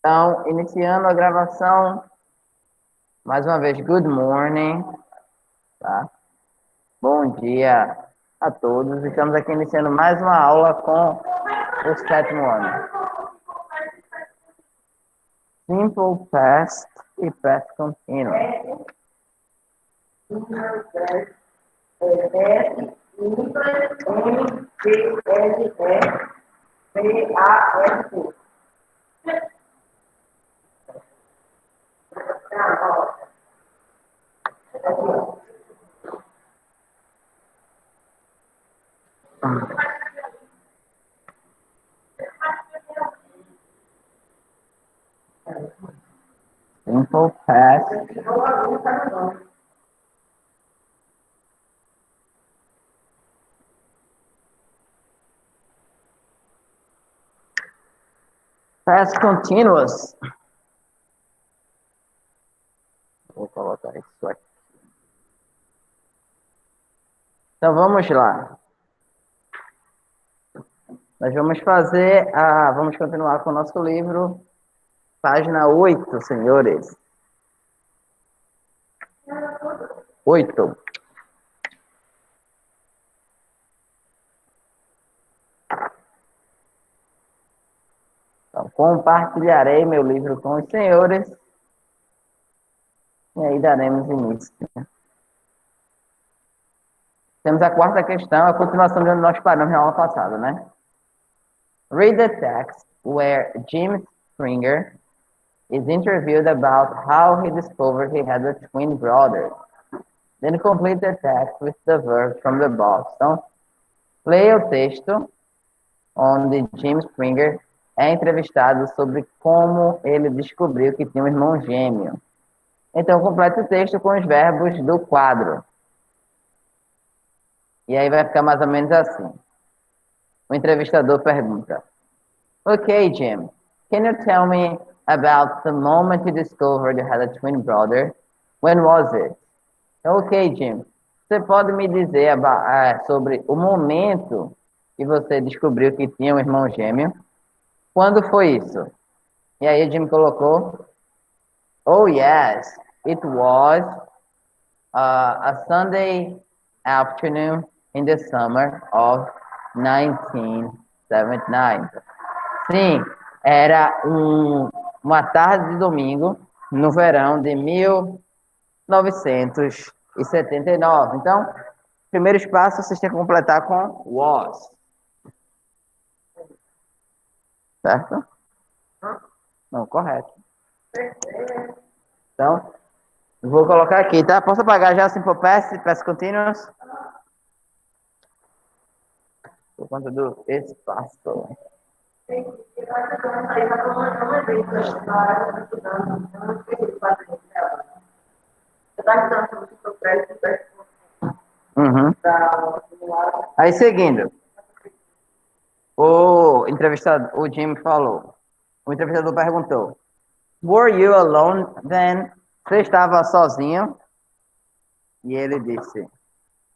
Então, iniciando a gravação, mais uma vez, good morning, tá? Bom dia a todos. Estamos aqui iniciando mais uma aula com o sétimo ano. Simple Past e Past Continuous. Simple Past. Past Continuous. Vou colocar isso aqui. Então vamos lá. Nós vamos vamos continuar com o nosso livro, página 8, senhores. 8. Então, compartilharei meu livro com os senhores e aí daremos início. Temos a quarta questão, a continuação de onde nós paramos na aula passada, né? Read the text where Jim Springer is interviewed about how he discovered he had a twin brother. Then complete the text with the verbs from the box. Então, leia o texto onde Jim Springer é entrevistado sobre como ele descobriu que tinha um irmão gêmeo. Então, complete o texto com os verbos do quadro. E aí vai ficar mais ou menos assim. O entrevistador pergunta: Okay, Jim, can you tell me about the moment you discovered you had a twin brother? When was it? Okay, Jim, você pode me dizer sobre o momento que você descobriu que tinha um irmão gêmeo? Quando foi isso? E aí Jim colocou: Oh, yes, it was a Sunday afternoon in the summer of 1979. Sim, era uma tarde de domingo no verão de 1979. Então, primeiro espaço vocês têm que completar com was. Certo? Não, correto. Então, vou colocar aqui, tá? Posso apagar já Simple Past, Past Continuous? Por conta do espaço. Uhum. Aí, seguindo. O Jim falou. O entrevistador perguntou: Were you alone then? Você estava sozinho? E ele disse: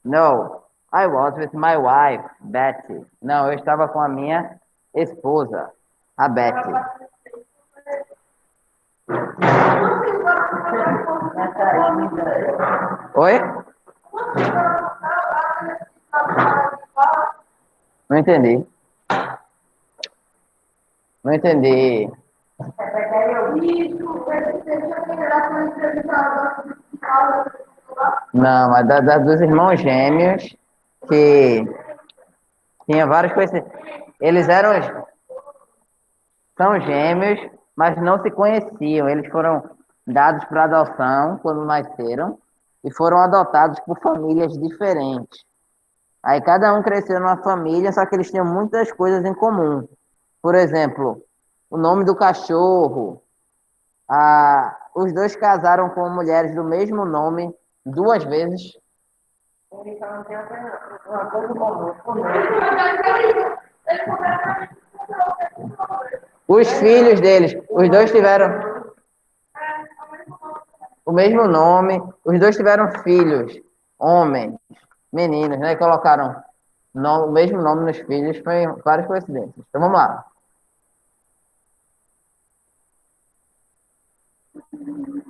No, I was with my wife, Betty. Não, eu estava com a minha esposa, a Betty. Oi? Não entendi. Não entendi. Não, mas dos irmãos gêmeos que tinha várias coisas. Eles são gêmeos, mas não se conheciam. Eles foram dados para adoção quando nasceram e foram adotados por famílias diferentes. Aí cada um cresceu numa família, só que eles tinham muitas coisas em comum. Por exemplo, o nome do cachorro. Os dois casaram com mulheres do mesmo nome 2 vezes. Os filhos deles, os dois tiveram o mesmo nome, os dois tiveram filhos, homens, meninos, né? Colocaram o mesmo nome nos filhos, foi várias coincidências. Então vamos lá.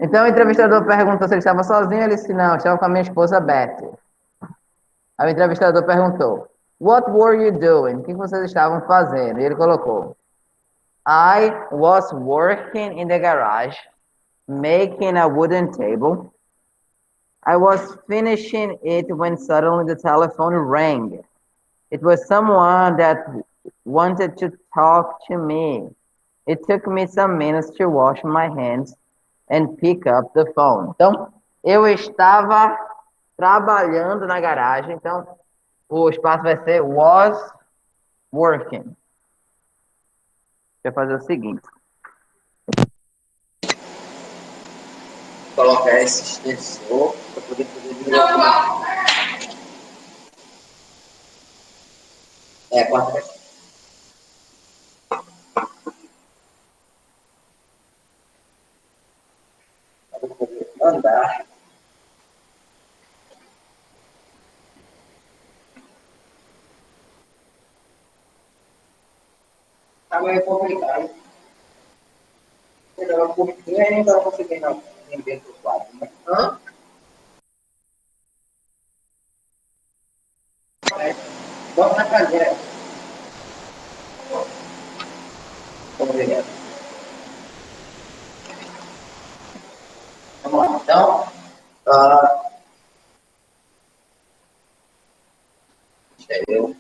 Então o entrevistador perguntou se ele estava sozinho, ele disse não, estava com a minha esposa Betty. Aí o entrevistador perguntou, what were you doing? O que vocês estavam fazendo? E ele colocou, I was working in the garage, making a wooden table. I was finishing it when suddenly the telephone rang. It was someone that wanted to talk to me. It took me some minutes to wash my hands and pick up the phone. Então, eu estava trabalhando na garagem, então o espaço vai ser was working. Deixa eu fazer o seguinte. Vou colocar esse extensor para poder fazer quarta. Vou poder andar. Tá meio complicado. Eu curtinho e não estava conseguindo entender o quadro. Né? Vamos na cadeira. Obrigado. Vamos lá. Então, eu.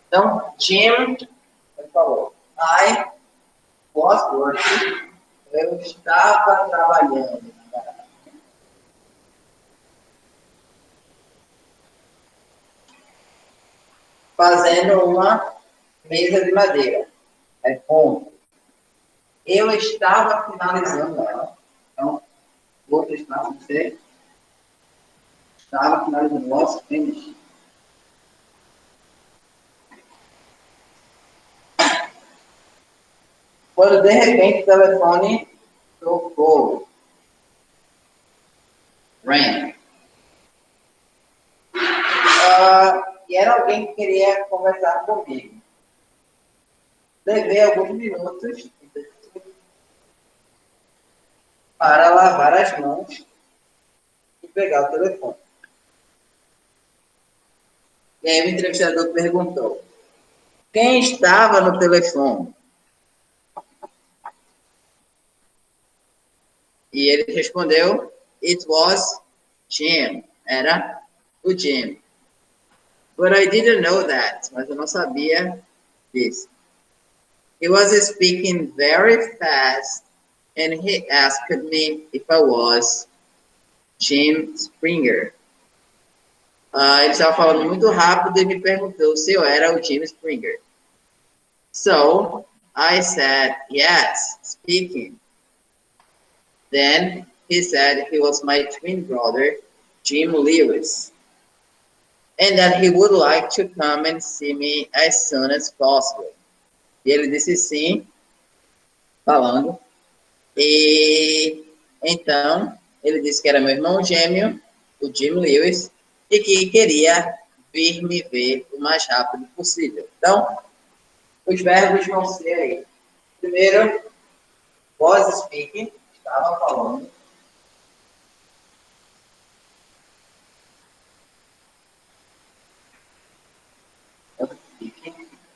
Então, Jim, ele falou, I was working, eu estava trabalhando na garagem. Fazendo uma mesa de madeira. É ponto. Eu estava finalizando ela. Então, outro espaço, você estava finalizando. Was finished. Quando de repente o telefone tocou. Rang. E era alguém que queria conversar comigo. Levei alguns minutos para lavar as mãos e pegar o telefone. E aí o entrevistador perguntou, quem estava no telefone? E ele respondeu, it was Jim. Era o Jim. But I didn't know that. Mas eu não sabia disso. He was speaking very fast and he asked me if I was Jim Springer. Ele estava falando muito rápido e me perguntou se eu era o Jim Springer. So, I said, yes, speaking. Then he said he was my twin brother, Jim Lewis, and that he would like to come and see me as soon as possible. E ele disse sim, falando. E então, ele disse que era meu irmão gêmeo, o Jim Lewis, e que queria vir me ver o mais rápido possível. Então, os verbos vão ser aí. Primeiro, was speaking, estava falando.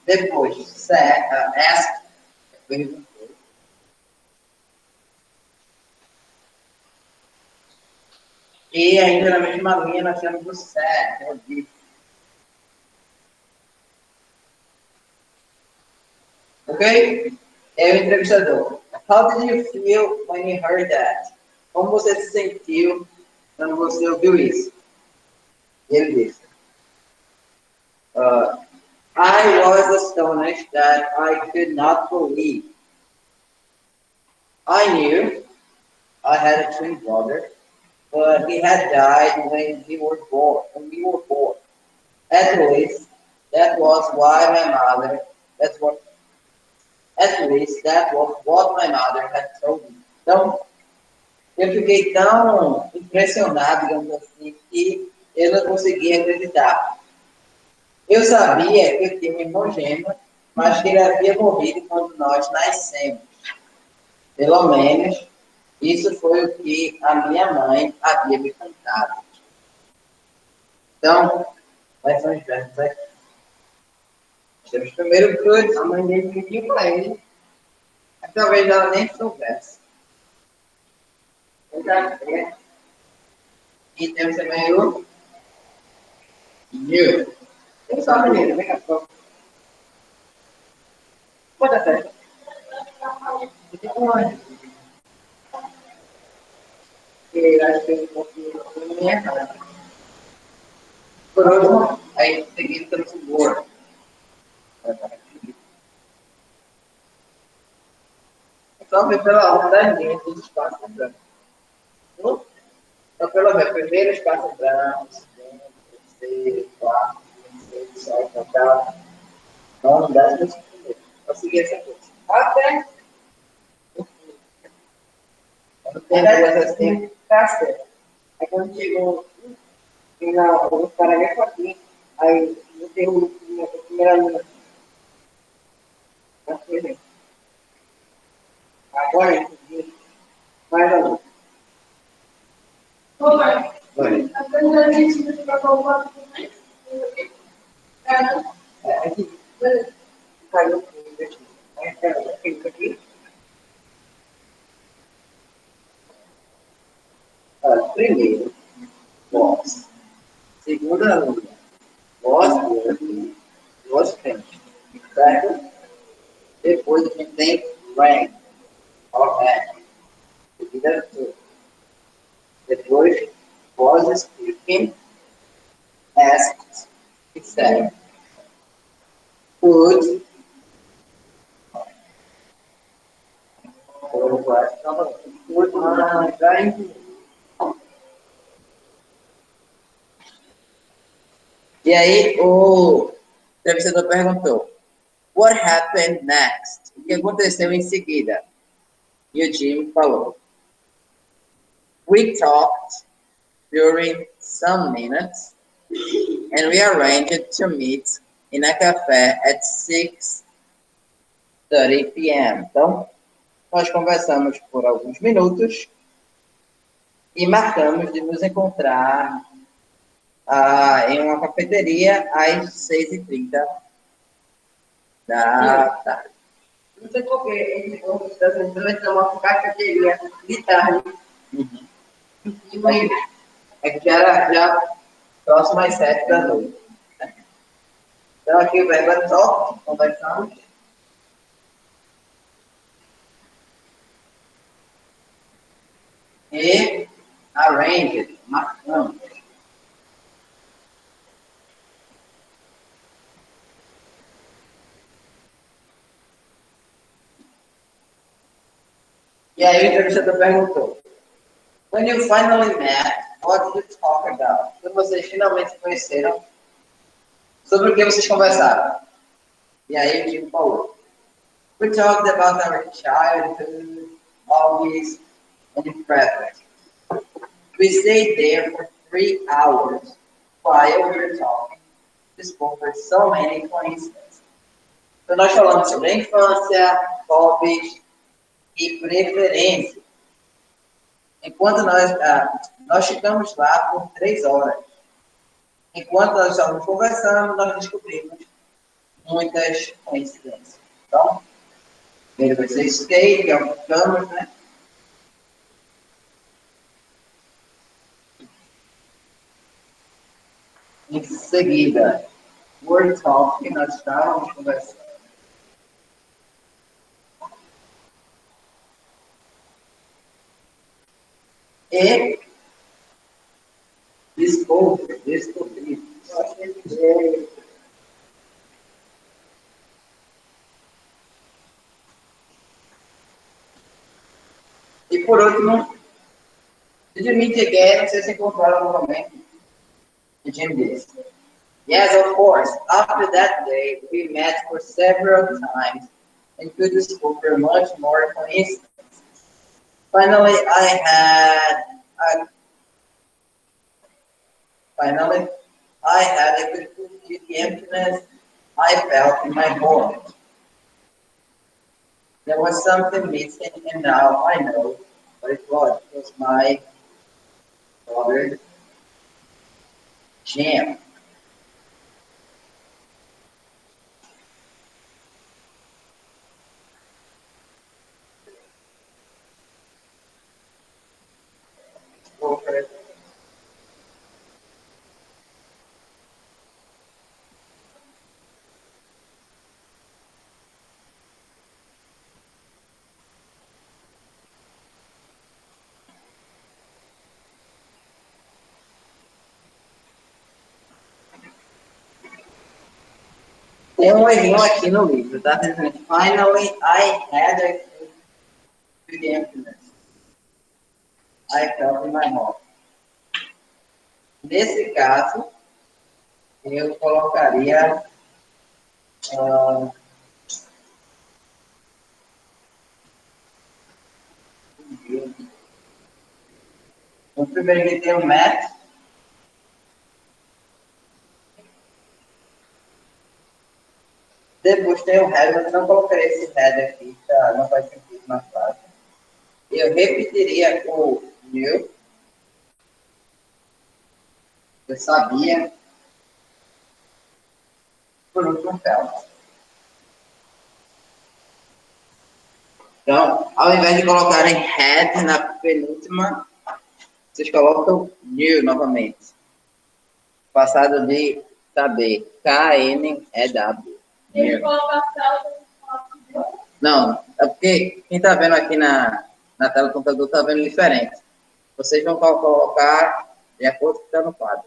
Depois, ask, perguntou. E ainda na mesma linha nós temos o said, que é o disse. Ok? É o entrevistador. How did you feel when you heard that? Como você se sentiu quando você ouviu isso? E ele disse. I was astonished that I could not believe. I knew I had a twin brother, but he had died when we were born. At least that was why my mother. At least that was what my mother had told me. Então, eu fiquei tão impressionado, digamos assim, que eu não conseguia acreditar. Eu sabia que eu tinha um irmão gêmeo, mas que ele havia morrido quando nós nascemos. Pelo menos, isso foi o que a minha mãe havia me contado. Então, quais são os versos aqui? Temos primeiro good, a mãe dele pediu para ele. Mas talvez ela nem soubesse. E temos também o you. Tem só a menina, vem cá. Pode até. Que acho que um pouquinho errado. Por último, aí seguindo temos o word. Então, vem pela ordem das linhas dos espaços em branco. Então, pelo menos, primeiro espaço em branco, segundo, terceiro, quarto, quinto, sexto, oitavo, nono, décimo, primeiro. Vou seguir essa coisa. Até quando tem duas assim, tá certo. Aí quando chegou no parágrafo aqui, aí eu tenho a primeira linha. Agora eu entendi mais ou menos. Oi. Aqui. Caiu aqui. Primeiro, was. Segunda linha, was working, was finished. Certo? Depois a gente tem rain, or had. Seguida tudo. Depois, was speaking, asked, he said. Would, e aí o entrevistador perguntou, what happened next? O que aconteceu em seguida? E o Jim falou, we talked during some minutes and we arranged to meet in a café at 6:30 p.m. Então, nós conversamos por alguns minutos e marcamos de nos encontrar em uma cafeteria às 6:30 da tarde. Não sei por que ele está sendo uma cafeteria de tarde. É que já próximo às 7 da noite. Então, aqui o verbo é talk, conversamos. E arranged, marcamos. E aí o entrevistador perguntou, when you finally met, what did you talk about? Quando vocês finalmente se conheceram, sobre o que vocês conversaram? E aí o Jim falou, we talked about our childhood, hobbies, and preferences. We stayed there for 3 hours while we were talking. We spoke for so many coincidences. Então nós falamos sobre a infância, hobbies e preferências. Enquanto nós ficamos lá por 3 horas. Enquanto nós estávamos conversando, nós descobrimos muitas coincidências. Então, primeiro vai ser stay, que é o que ficamos, né? Em seguida, word talk, que nós estávamos conversando. E descobrir. E por último, did you meet again? Vocês se encontraram novamente? E Jim disse, yes, of course. After that day, we met for several times and could discover much more coincidences. Finally, I had a good feel the emptiness I felt in my heart. There was something missing, and now I know what it was. It was my brother, Jim. Okay. Tem um errinho aqui no livro, tá? Finally, I had a to the emptiness. I felt in my heart. Nesse caso, eu colocaria uh, o primeiro que tem o Matt. Depois tem o header, eu não colocaria esse header aqui, tá? Não faz sentido na frase. Eu repetiria o new. Eu sabia. Por último, felt. Então, ao invés de colocarem had na penúltima, vocês colocam new novamente. Passado de saber. K-N-E-W. Não, é porque quem está vendo aqui na tela do computador está vendo diferente. Vocês vão colocar de acordo com o que está no quadro.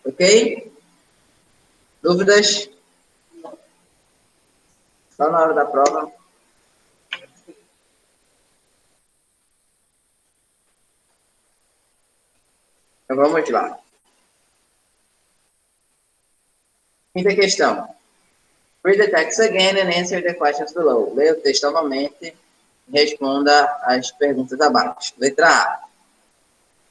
Ok? Dúvidas? Só na hora da prova. Então vamos lá. Quinta questão. Read the text again and answer the questions below. Leia o texto novamente e responda as perguntas abaixo. Letra A.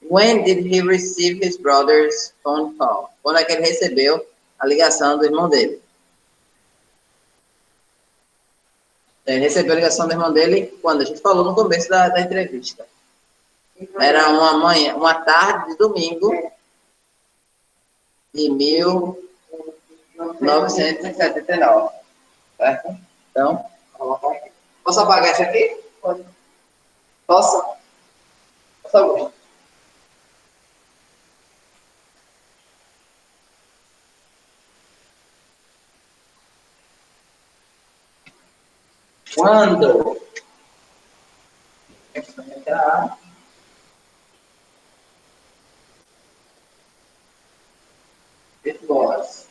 When did he receive his brother's phone call? Quando é que ele recebeu a ligação do irmão dele? Ele recebeu a ligação do irmão dele quando? A gente falou no começo da entrevista. Era uma tarde de domingo de 1979. Certo? Então, posso apagar isso aqui? Pode. Posso? Posso, Augusto? Quando? It was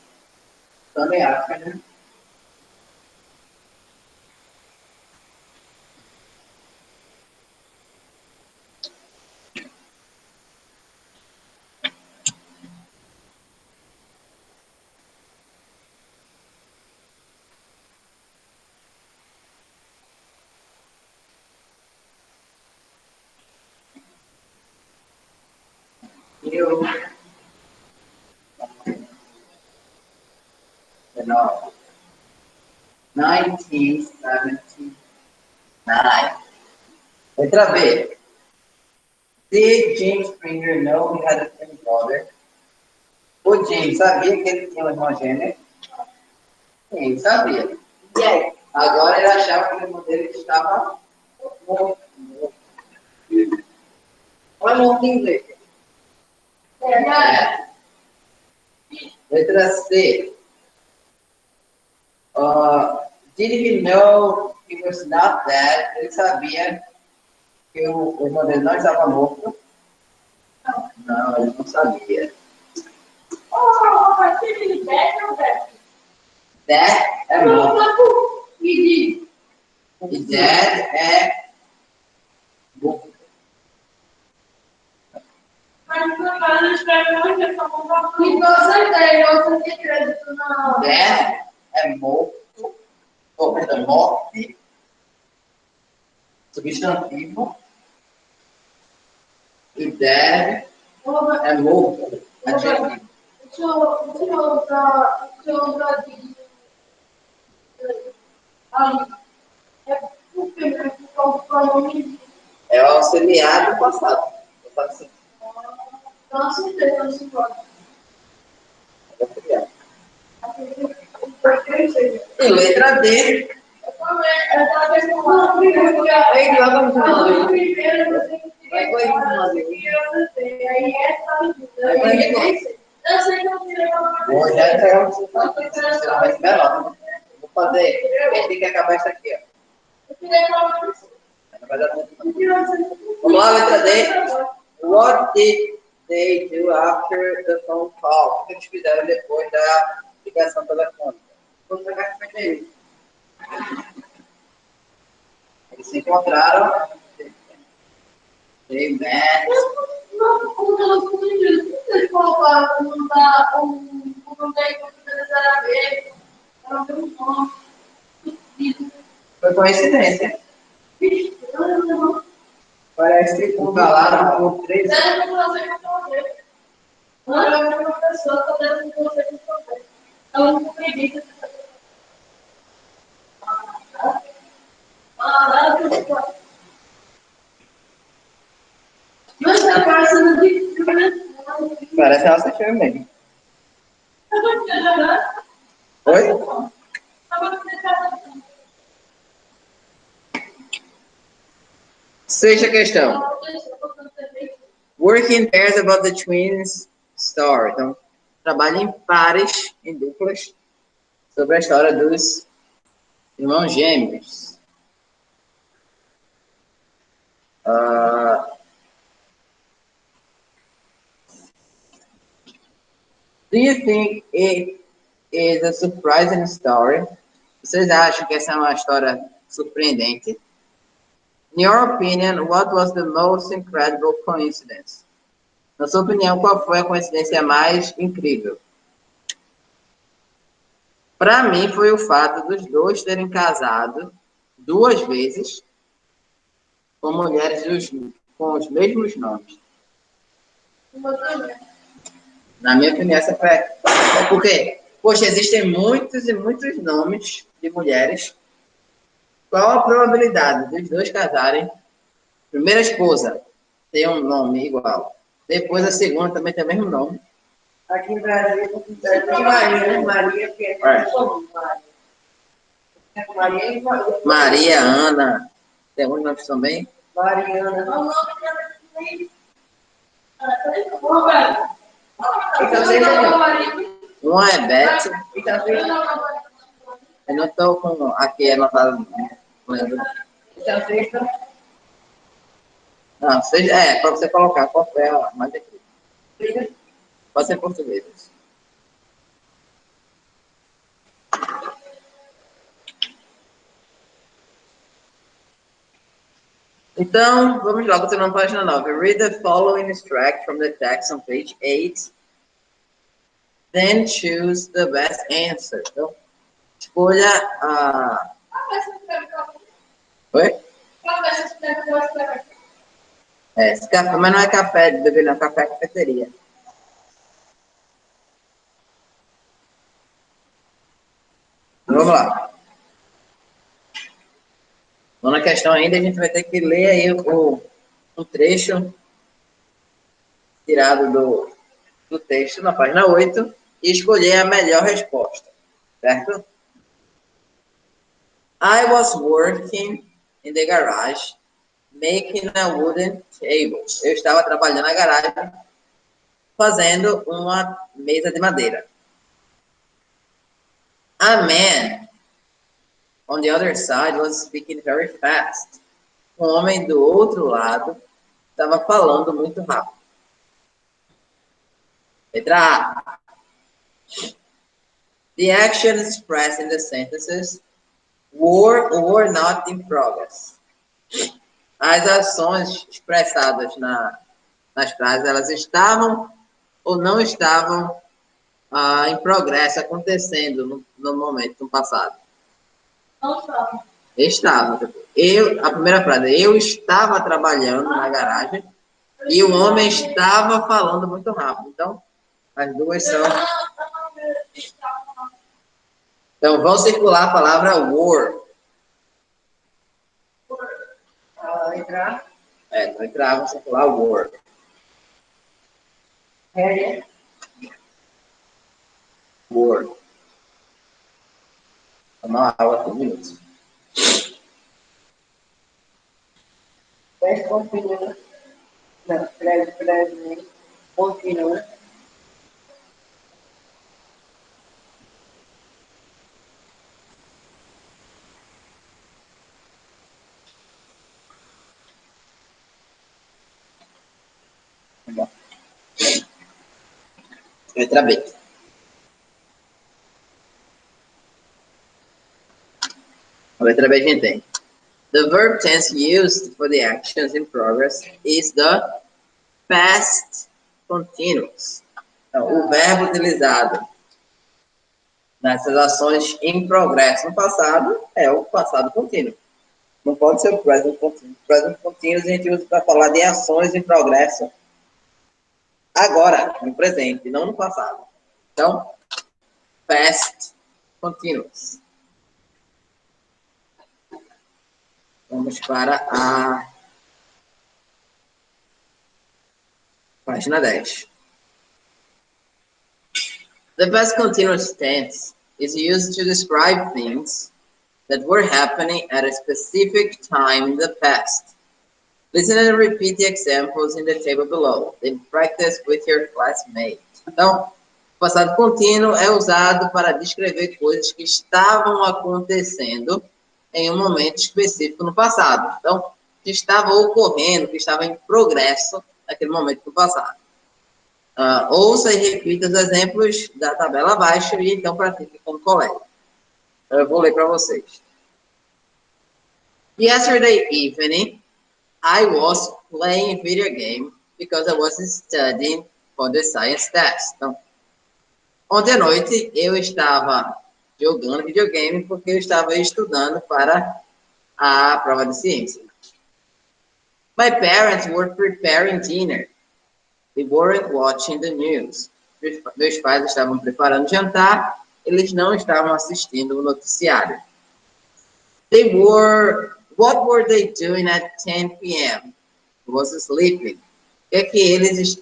Sunday afternoon. You know, 1979. Letra B. Did James Springer know he had a twin brother? O James sabia que ele tinha um irmão gêmeo? Sim, sabia. E aí? Agora ele achava que o irmão dele estava morto. Olha morto em inglês. Letra C. Did he know he was not dead? Ele sabia que o irmão dele não estava morto? Não, ele não sabia. Dead é morto. E dead é morto. Dead é morto. Oh, perdão, morte, substantivo, e dead é morto, adjetivo. É o auxiliar do passado. Assim. E letra D. Vou já entregar o seu papel. Você não vai esperar. Vou fazer. Tem que acabar isso aqui, ó. Não vai dar tempo. Vamos lá, letra D. What did they do after the phone call? O que eles fizeram depois da ligação telefônica? Vou pegar que foi isso. Eles se encontraram. They met. Foi coincidência. Parece que falaram por 3 anos. Parece ela assistiu mesmo. Oi? Sexta questão. Work in pairs about the twins story. Então, trabalha em pares, em duplas, sobre a história dos irmãos gêmeos. Do you think it is a surprising story? Vocês acham que essa é uma história surpreendente? In your opinion, what was the most incredible coincidence? Na sua opinião, qual foi a coincidência mais incrível? Para mim, foi o fato dos dois terem casado 2 vezes com mulheres com os mesmos nomes. Na minha opinião, essa foi. É porque, poxa, existem muitos e muitos nomes de mulheres. Qual a probabilidade dos dois casarem? Primeira esposa tem um nome igual. Depois a segunda também tem o mesmo nome. Aqui em Brasília, tem Maria, Maria, que é comum, Maria. Maria, Ana. Tem alguns nomes também? Mariana. Uma é Beth. Eu não estou com aqui anotado. Não, seja, para você colocar qual foi a mais difícil. Pode ser português. Então, vamos lá, você na página 9. Read the following extract from the text on page 8. Then choose the best answer. Então, escolha a... Oi? Esse café, mas não é café de beber, não, café é cafeteria. Vamos lá. Na questão ainda, a gente vai ter que ler aí um trecho tirado do texto na página 8 e escolher a melhor resposta, certo? I was working in the garage making a wooden table. Eu estava trabalhando na garagem fazendo uma mesa de madeira. A man on the other side was speaking very fast. Um homem do outro lado estava falando muito rápido. Letra A. The actions expressed in the sentences were or were not in progress. As ações expressadas nas frases, elas estavam ou não estavam em progresso, acontecendo no momento, no passado. Não estava. Estava. A primeira frase, eu estava trabalhando na garagem e o homem estava falando muito rápido. Então, as duas são. Então, vão circular a palavra were. Entrar. Não entrar, vão circular were. Were. Uma aula por minutos. Past continuous. Não, present continuous. Letra B. A letra B a gente tem. The verb tense used for the actions in progress is the past continuous. Então, o verbo utilizado nessas ações em progresso no passado é o passado contínuo. Não pode ser o present continuous. Present continuous a gente usa para falar de ações em progresso agora, no presente, não no passado. Então, past continuous. Vamos para a página 10. The past continuous tense is used to describe things that were happening at a specific time in the past. Listen and repeat the examples in the table below. Then practice with your classmates. Então, o passado contínuo é usado para descrever coisas que estavam acontecendo em um momento específico no passado. Então, que estava ocorrendo, que estava em progresso naquele momento do passado. Ouça e repita os exemplos da tabela abaixo e então pratique com o colega. Eu vou ler para vocês. Yesterday evening, I was playing video game because I was studying for the science test. Então, ontem à noite eu estava jogando videogame porque eu estava estudando para a prova de ciência. My parents were preparing dinner. They weren't watching the news. Meus pais estavam preparando jantar, eles não estavam assistindo o noticiário. What were they doing at 10 p.m.? I was sleeping.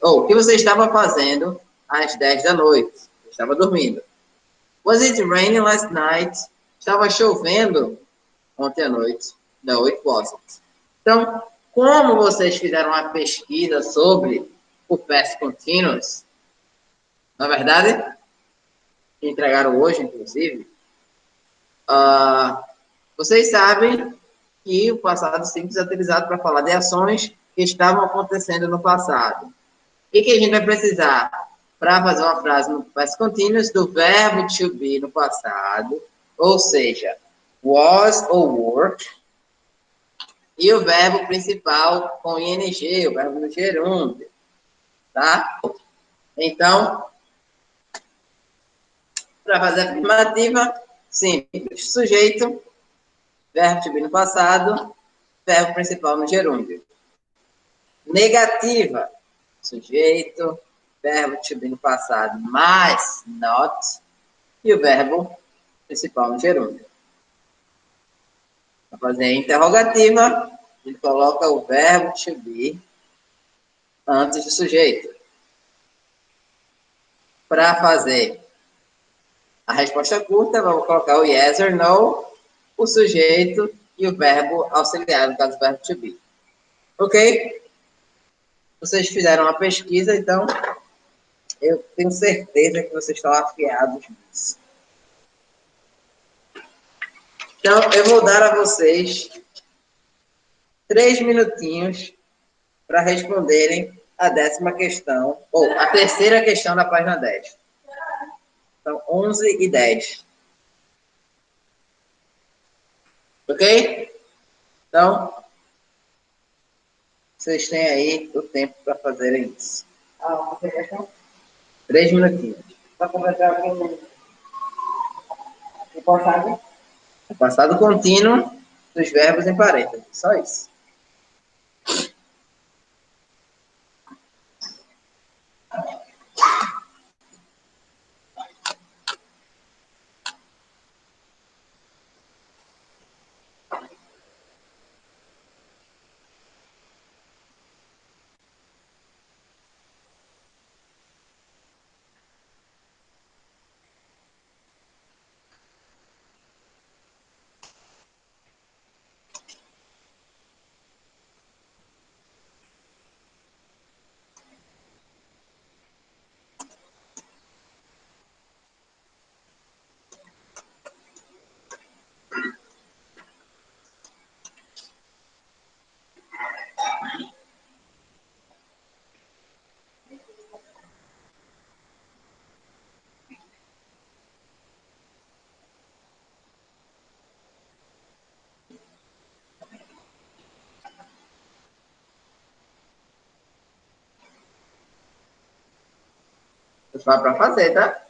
O que você estava fazendo às 10 da noite? Eu estava dormindo. Was it raining last night? Estava chovendo ontem à noite? No, it wasn't. Então, como vocês fizeram uma pesquisa sobre o past continuous, na verdade, entregaram hoje, inclusive, vocês sabem que o passado simples é utilizado para falar de ações que estavam acontecendo no passado. E que a gente vai precisar para fazer uma frase no past continuous do verbo to be no passado, ou seja, was ou were, e o verbo principal com ing, o verbo no gerúndio, tá? Então, para fazer a afirmativa, simples. Sujeito, verbo to be no passado, verbo principal no gerúndio. Negativa, sujeito, verbo to be no passado, mais not, e o verbo principal no gerúndio. Para fazer a interrogativa, ele coloca o verbo to be antes do sujeito. Para fazer a resposta curta, vamos colocar o yes or no, o sujeito e o verbo auxiliar, no caso, o verbo to be. Ok? Vocês fizeram a pesquisa, então eu tenho certeza que vocês estão afiados nisso. Então, eu vou dar a vocês 3 minutinhos para responderem a 10ª questão, ou a terceira questão da página 10. Então, 11 e 10. Ok? Então, vocês têm aí o tempo para fazerem isso. Você questão? 3 minutinhos. Para conversar com o passado? O passado contínuo dos verbos em parênteses. Só isso. Só para fazer, tá?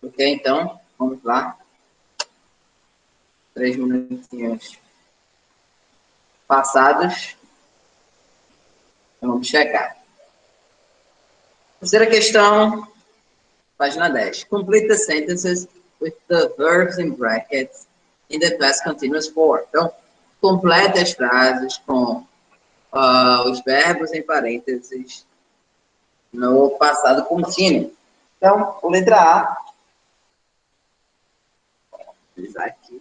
Ok, então, vamos lá. 3 minutinhos passados. Então, vamos checar. Terceira questão, página 10. Complete the sentences with the verbs in brackets in the past continuous form. Então, complete as frases com os verbos em parênteses no passado contínuo. Então, letra A. Vou utilizar aqui.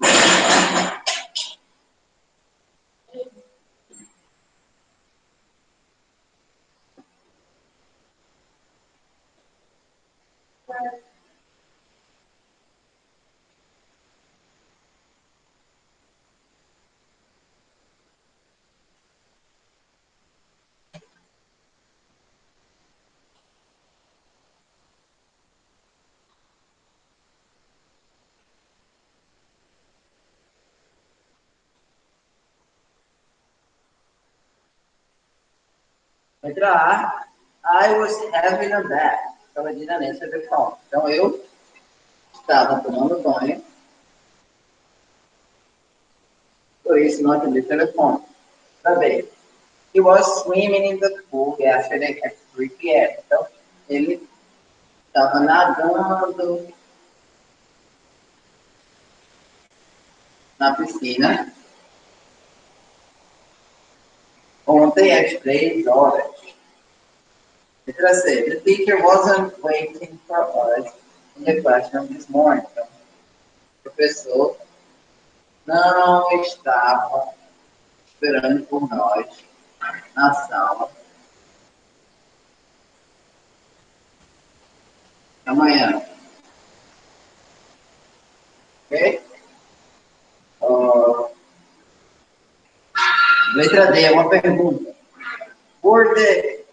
Letra A. I was having a bath. Estava de nessa telefone. Então, eu estava tomando banho. Por isso, não atendi o telefone. Tá bem. He was swimming in the pool yesterday at 3 p.m. Então, ele estava nadando na piscina ontem às 3 horas. Letra C. The teacher wasn't waiting for us in the classroom this morning. Então, o professor não estava esperando por nós na sala. Amanhã. Ok? Letra D, é uma pergunta. Were the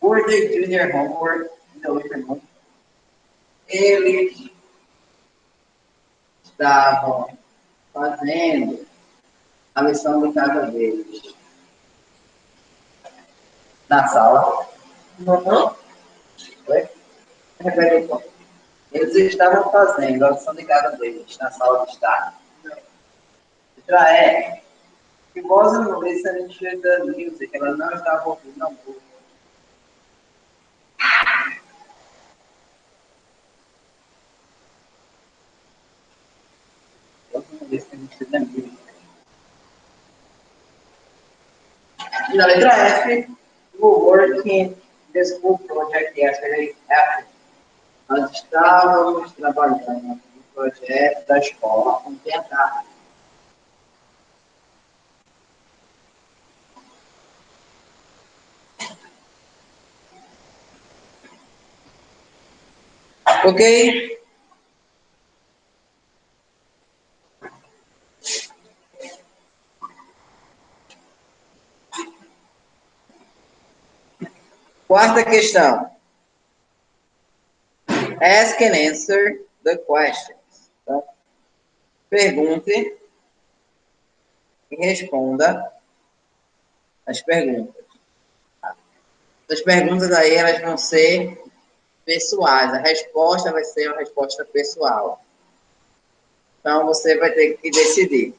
junior homework in the living room? Eles estavam fazendo a lição de casa deles na sala. Não. Foi? Repete um pouco. Eles estavam fazendo a lição de casa deles na sala de estar. Letra E. She wasn't listening to the music. Ela não estava ouvindo a música. Wasn't listening to the music. E na letra F, we were working the school project yesterday afternoon. Nós estávamos trabalhando no projeto da escola ontem à tarde. Ok? Quarta questão. Ask and answer the questions. Então, pergunte e responda as perguntas. As perguntas aí elas vão ser pessoais. A resposta vai ser uma resposta pessoal. Então, você vai ter que decidir.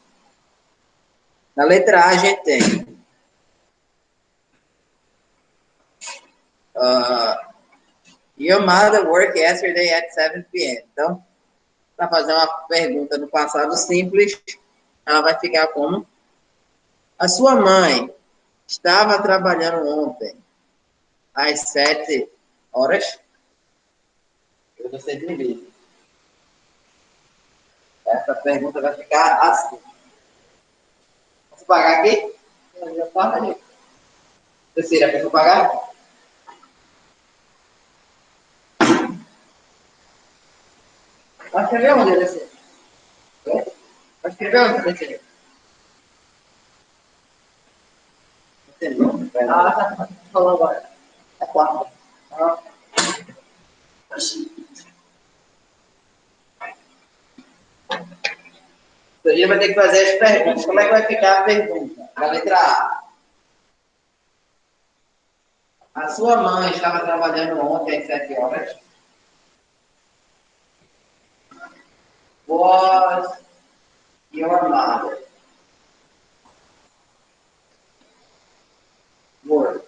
Na letra A, a gente tem Your mother worked yesterday at 7 p.m. Então, para fazer uma pergunta no passado simples, ela vai ficar como? A sua mãe estava trabalhando ontem às 7 horas? Eu você divide. Essa pergunta vai ficar assim. Posso pagar aqui? Eu já falei. Terceira, posso pagar? Vai escrever onde, DC? Vai escrever onde, DC? Entendeu? Ah, tá. Falou agora. É quarta. Ah. Você vai ter que fazer as perguntas. Como é que vai ficar a pergunta? A letra A. A sua mãe estava trabalhando ontem às 7 horas? Was your mother work?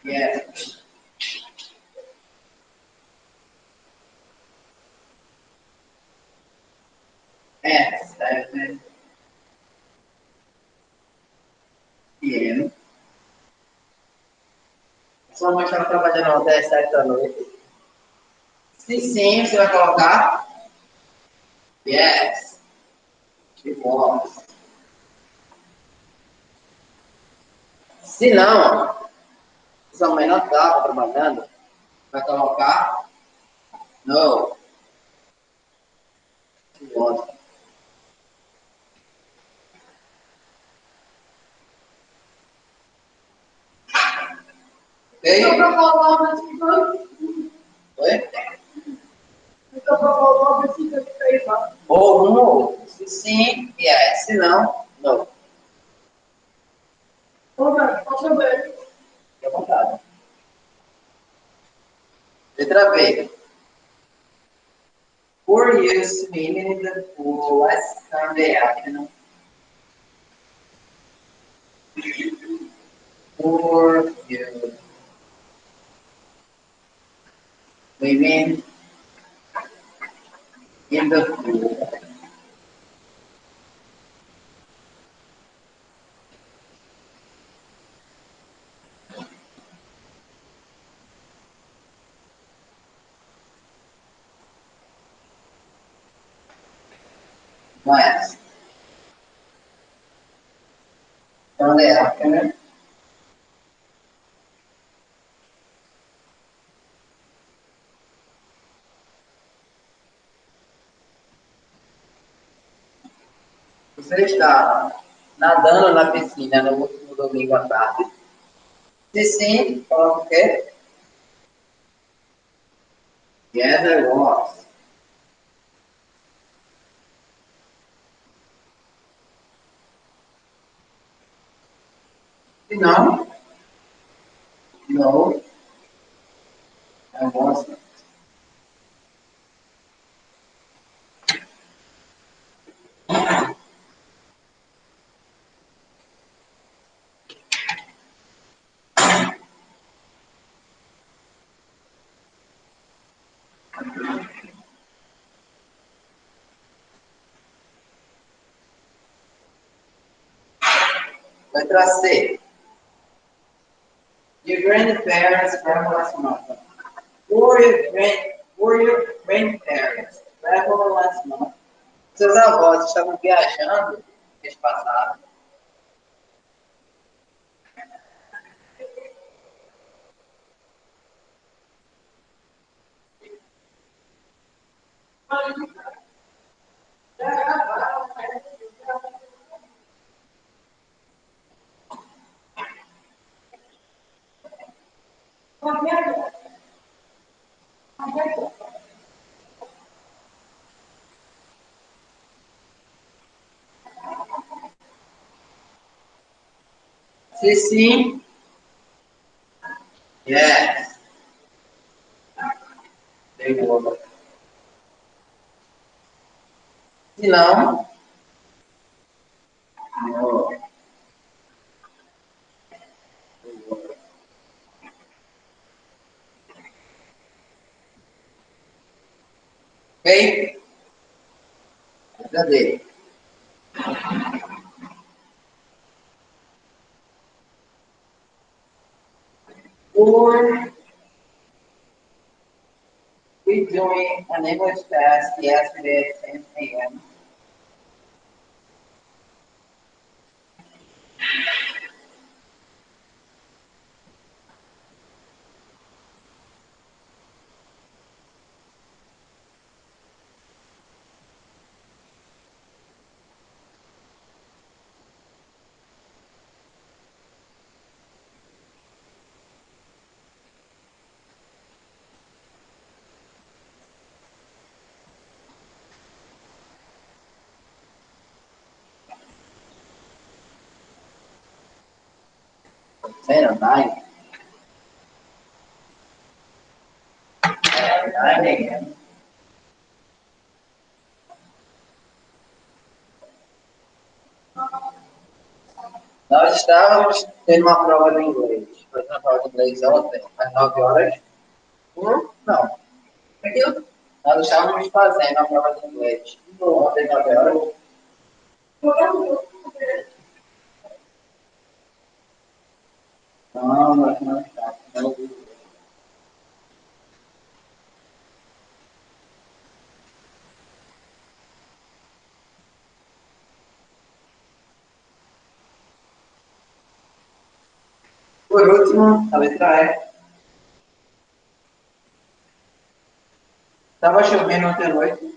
Yes. At 7 p.m. Sua mãe estava trabalhando até às 7 da noite. Se sim, você vai colocar yes. She was. Se não, sua mãe não estava trabalhando, vai colocar no. She was. Ok? Então, para falar desse canto, Oi? então, para falar desse canto, aí, tá? Ou um ou outro. Se sim, yes. Se não, no. Ok, pode saber. Fique à vontade. Letra B. Were you swimming in the pool last Sunday afternoon? Were you swimming in the pool last Sunday afternoon? Você estava nadando na piscina no último domingo à tarde? Se sim, coloca o quê? Yes, I was. Se não, no, I wasn't. Letra C. Your grandparents traveled last month. Were your grandparents traveled last month? Seus avós estavam viajando mês passado. Se sim, yes. They were. Se não, no. Ok? Cadê? Were we doing an English test yesterday at 10 a.m.? Ten or nine? 9 a.m. Nós estávamos tendo uma prova de inglês. Foi uma prova de inglês ontem, às 9 horas. Não. Aquilo? Nós estávamos fazendo a prova de inglês. Ontem, 9 horas. Não, nós não estávamos. Por último, a letra E. Estava chovendo ontem à noite.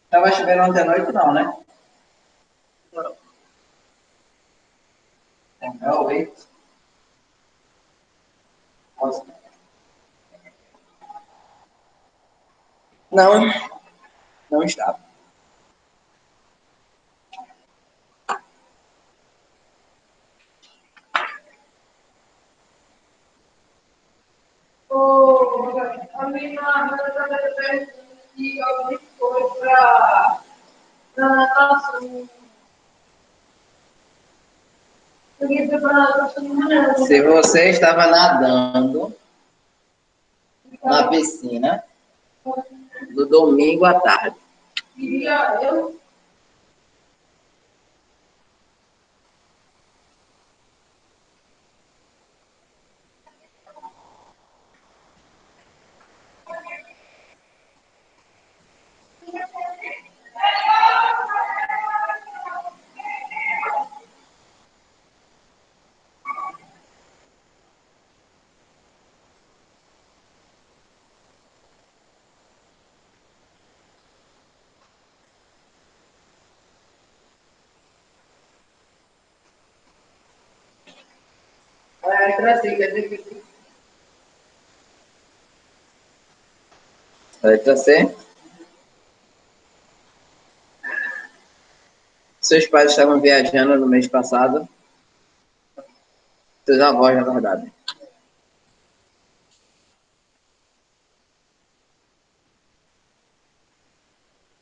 Estava chovendo ontem à noite, não, né? Não, wait. Não, não estava. A minha e alguém foi para natação. Se você estava nadando na piscina no domingo à tarde. Queria eu. letra C, quer dizer que Letra C. Seus pais estavam viajando no mês passado. Seus avós, na verdade.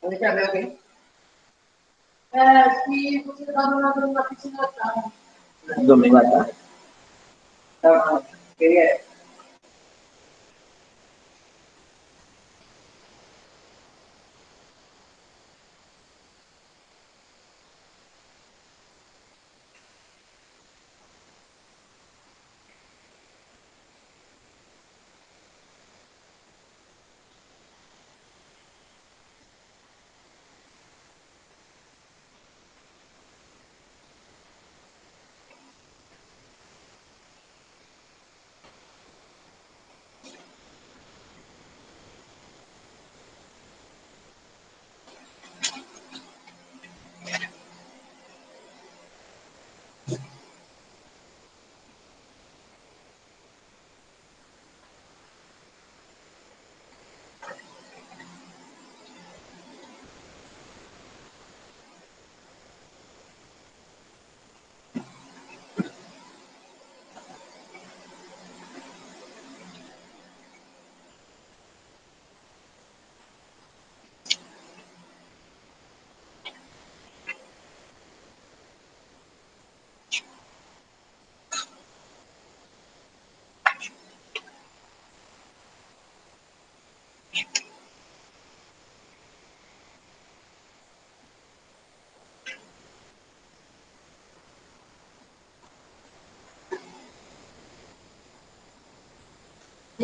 a letra B, ok? É, que você estava nadando na piscina da tarde. Domingo à tarde. Tá, queria.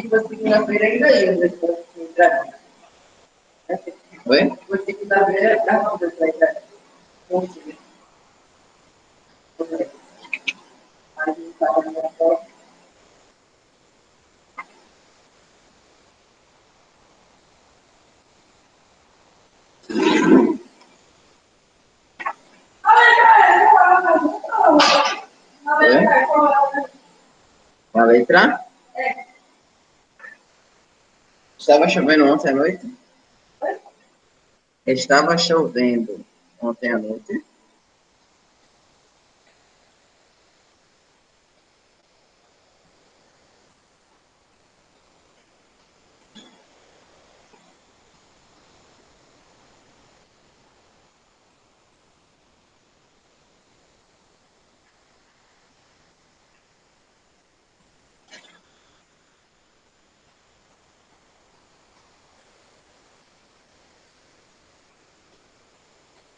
Tipo, segunda-feira ainda ia, depois de entrar. Oi? Depois de segunda-feira, não, depois de entrar. Consegui. Aí, estava na minha foto. Oi? A letra? Estava chovendo ontem à noite? Estava chovendo ontem à noite.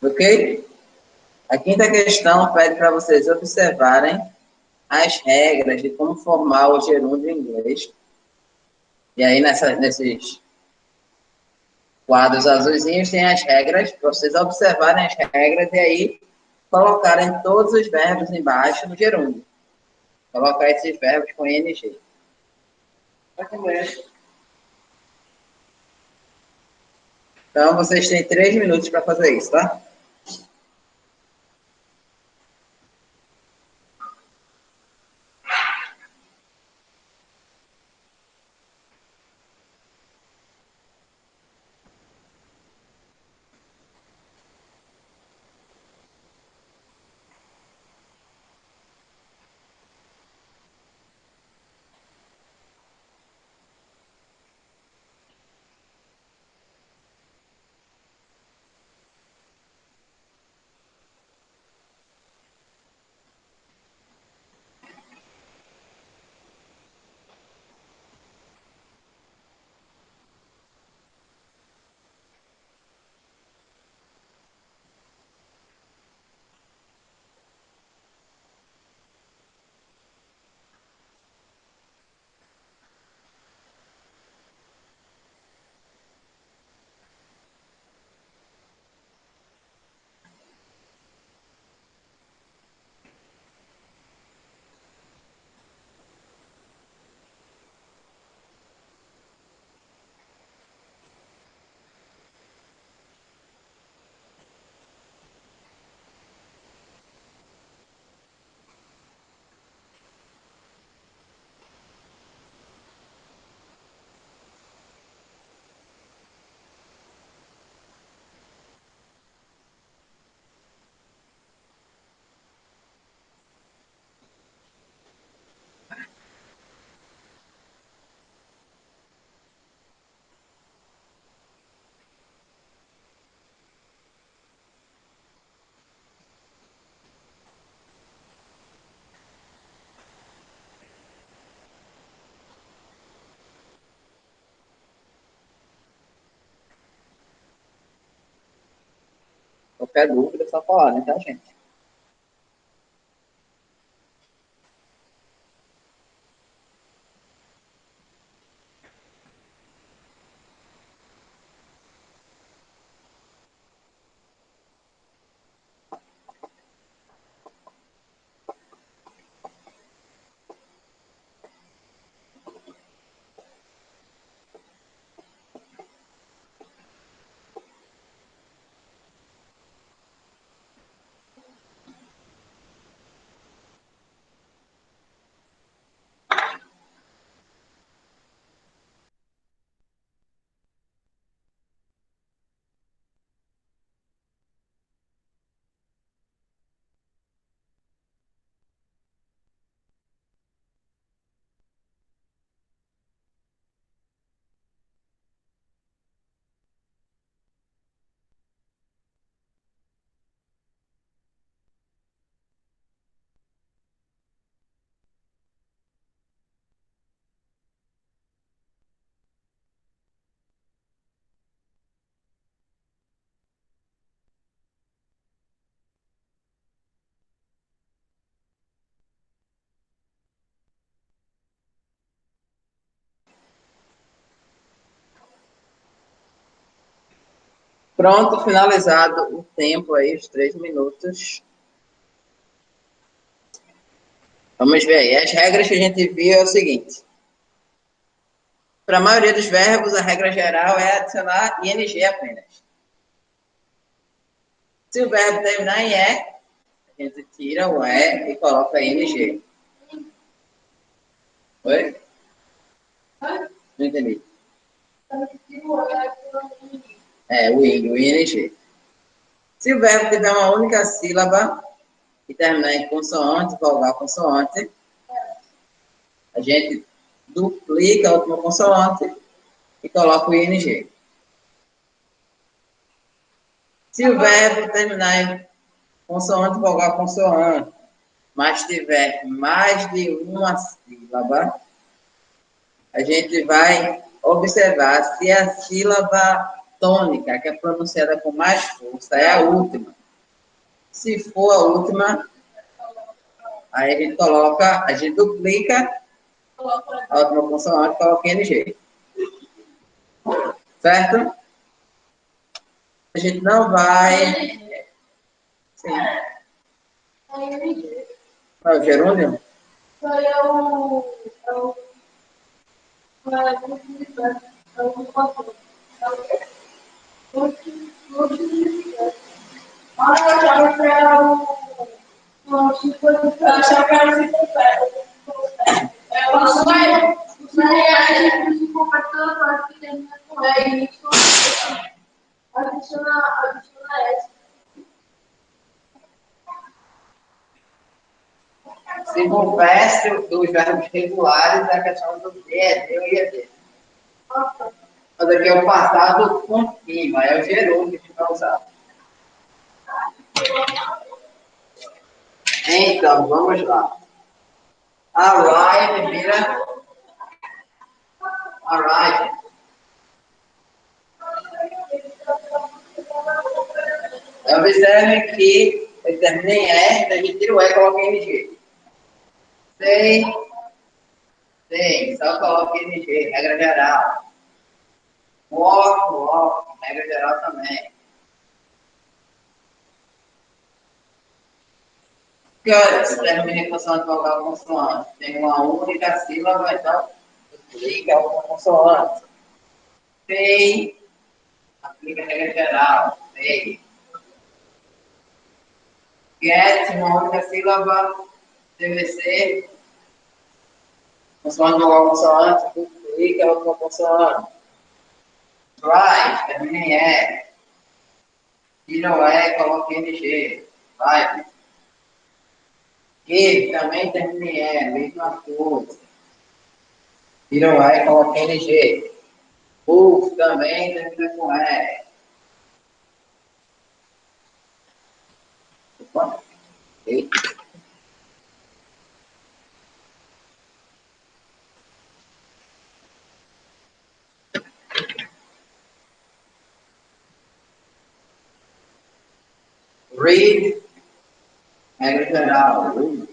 Ok? A quinta questão pede para vocês observarem as regras de como formar o gerúndio em inglês. E aí, nesses quadros azulzinhos, tem as regras, para vocês observarem as regras e aí colocarem todos os verbos embaixo no gerúndio. Colocar esses verbos com ing. Tá com essa. Então, vocês têm 3 minutos para fazer isso, tá? Qualquer dúvida é só falar, né, tá, gente? Pronto, finalizado o tempo aí, os 3 minutos. Vamos ver aí. As regras que a gente viu é o seguinte. Para a maioria dos verbos, a regra geral é adicionar ing apenas. Se o verbo terminar em e, a gente tira o e e coloca ing. Oi? Não entendi. O ing. Se o verbo tiver uma única sílaba e terminar em consoante, vogal consoante, a gente duplica a última consoante e coloca o ing. Se o verbo terminar em consoante, vogal, consoante, mas tiver mais de uma sílaba, a gente vai observar se a sílaba tônica, que é pronunciada com mais força, é a última. Se for a última, aí a gente duplica a última consoante e coloca NG. Certo? A gente não vai. Sim. É o gerúndio? Se for verso dos verbos regulares, a questão do D é D e ED. Mas aqui é o passado contínuo, é o gerúndio que vai usar. Então, vamos lá. Arrive vira arrive. Observe que ele termina em R, a gente tira o E e coloca em NG. Sei, só coloca em NG, regra geral. Walk, regra geral também. Cut, termina em consoante, vogal, consoante. Tem uma única sílaba, então aplica uma consoante. Tem, aplica a regra geral. Tem. Get, uma única sílaba. TVC, consoante, vogal, consoante. Duplica outra consoante. Drive, termina em E. Tira o E, coloca NG. Drive. Give, também termina em E, mesma coisa. Tira o E, coloca NG. Move também termina com E. Opa. Eita. Read. Regra geral. Read.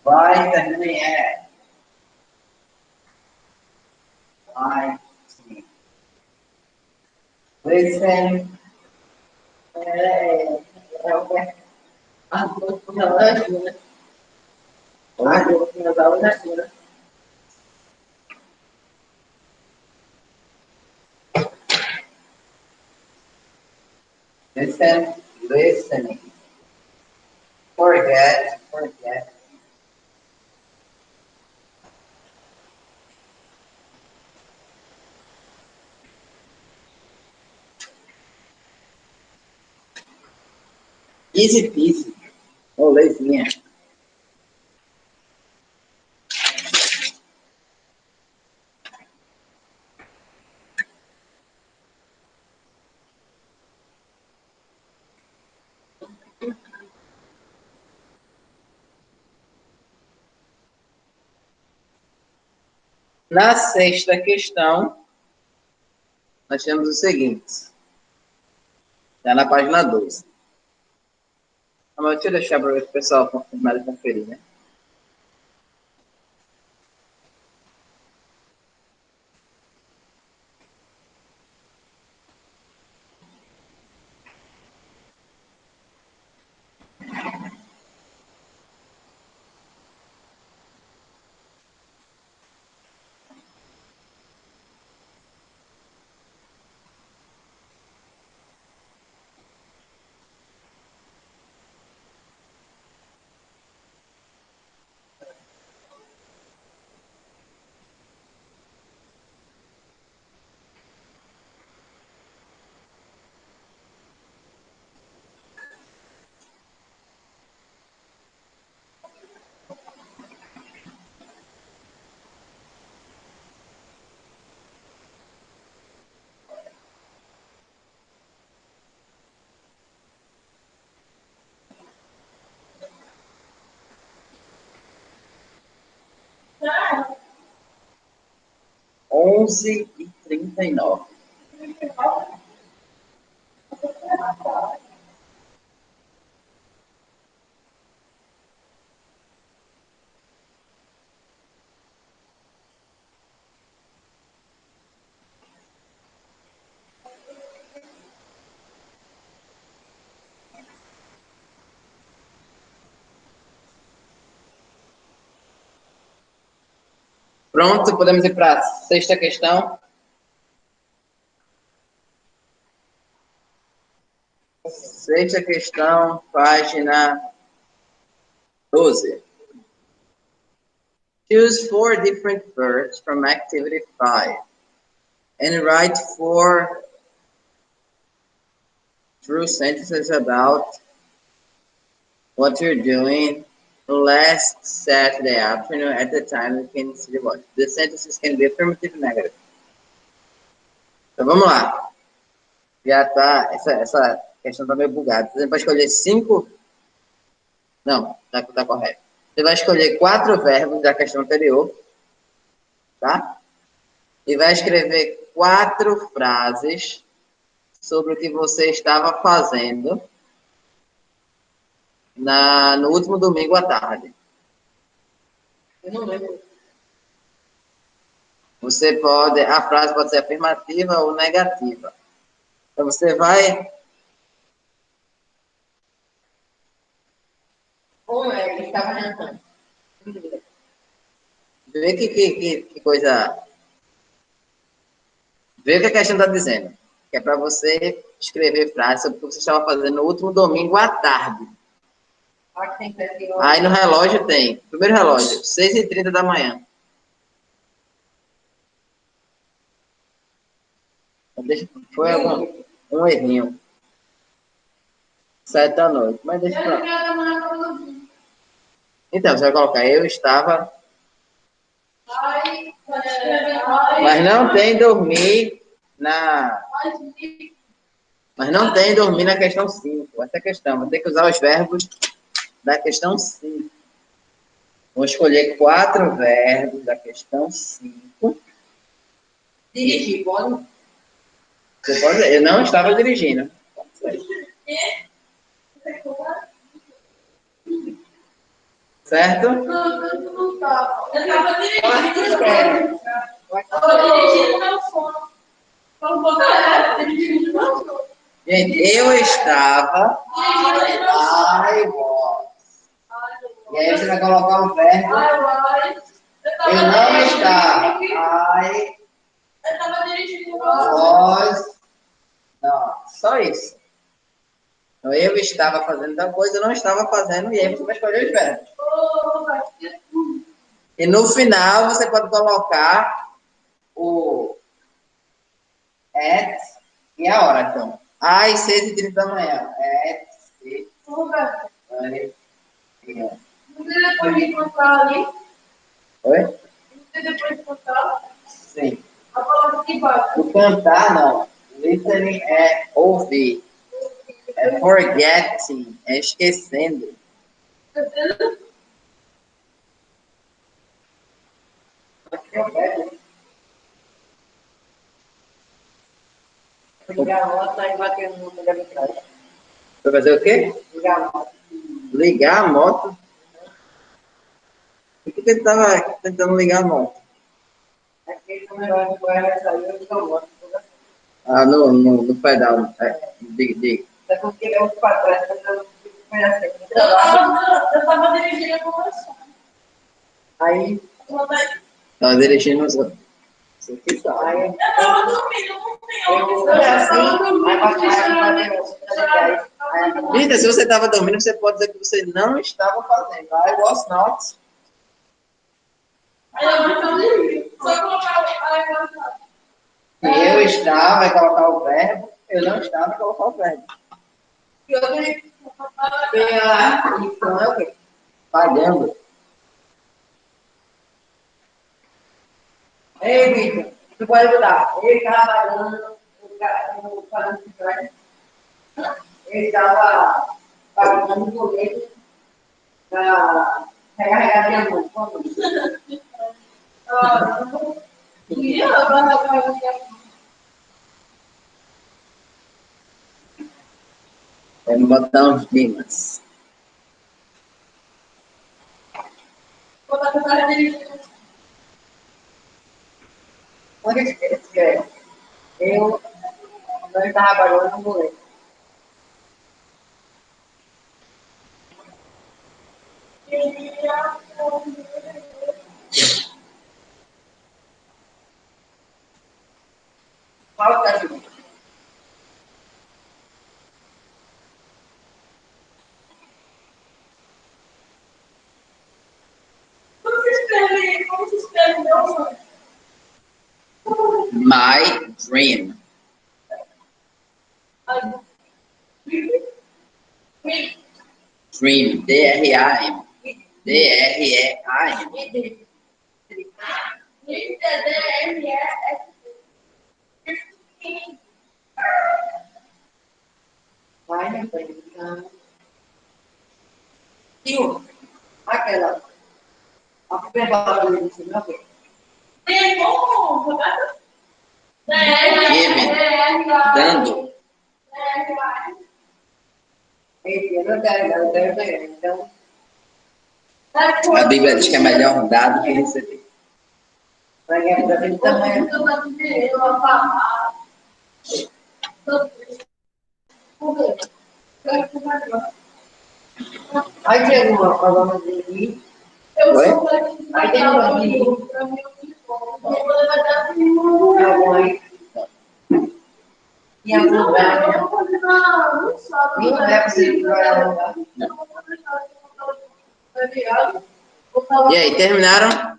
Vai, termina em E. Vai. Listen. Listen, listening. Forget. Easy peasy. Molezinha. Na sexta questão, nós temos o seguinte. Está na página 12. Mas deixa eu deixar para o pessoal confirmar e conferir, né? Tá. 11h39. Pronto, podemos ir para a sexta questão. Sexta questão, página 12. Choose 4 different verbs from activity 5 and write 4 true sentences about what you're doing last Saturday afternoon at the time you can see the watch. The sentences can be affirmative and negative. Então vamos lá. Já tá, essa questão tá meio bugada. Você vai escolher 5. Não, tá correto. Você vai escolher 4 verbos da questão anterior, tá? E vai escrever 4 frases sobre o que você estava fazendo no último domingo à tarde. Eu não lembro. A frase pode ser afirmativa ou negativa. Então você vai... Ou ele estava jantando. Vê que coisa... Vê o que a questão está dizendo. Que é para você escrever frases sobre o que você estava fazendo no último domingo à tarde. Aí no relógio tem, primeiro relógio, 6h30 da manhã. Foi um errinho. 7 da noite. Mas deixa pra... Então, você vai colocar, eu estava... Mas não tem dormir na... Mas não tem dormir na questão 5. Essa é a questão. Vou ter que usar os verbos da questão 5. Vou escolher 4 verbos da questão 5. Dirigir, pode? Você pode dizer, eu não estava dirigindo. Certo? Eu estava dirigindo. Gente, eu estava. I was. E aí você vai colocar um verbo. Eu não estava. I was. Não, só isso. Então, eu estava fazendo tal coisa, eu não estava fazendo, e aí você vai escolher os verbos. E no final você pode colocar o at e a hora, então. Às 6h30 da manhã. At 6h30. Depois de encontrar ali. Oi? Depois de encontrar. Sim. A palavra que bate. O cantar, não. Listening é ouvir. É forgetting, é esquecendo. Aqui é o verbo. Ligar a moto e bater no mundo da vitragem. Vai fazer o quê? Ligar a moto. Ligar a moto. Por que ele estava tentando ligar a moto? Aquele número vai sair, eu ligo a moto. Ah, no pedal. Diga. É porque é outro para trás, eu estava dirigindo a conversa. Aí, estava dirigindo os outros. Você que sabe. Aí, eu estava dormindo, não tem assim, Rita, se você estava dormindo, você pode dizer que você não estava fazendo. I was not. Aí eu não dirigindo. Só colocar o Eu estava, vai colocar o verbo. Eu não estava, vai colocar o verbo. Então é o quê? Pagando. Ei, Vitor, tu pode mudar. Ele estava pagando o pagando de trás. Ele estava pagando o boleto para recarregar minha mão. Vamos botar uns dimas. Onde escreve? Eu não estava pagando o boleto. Qual que é a segunda? Como se escreve meu sonho? My dream. Dream. D-R-A-M. D-R-E-A-M. Vai, meu bem. Tio, aquela. A primeira palavra que eu disse, não foi? Giving. Dando. Eu não quero ganhar. Então, A Bíblia diz que é melhor dar do que receber. vai ganhar para ele também. Aí tem alguma palavra de Oi? aí tem uma de alguma aí. Em algum lugar, né? Em um lugar você vai alugar. E aí, terminaram?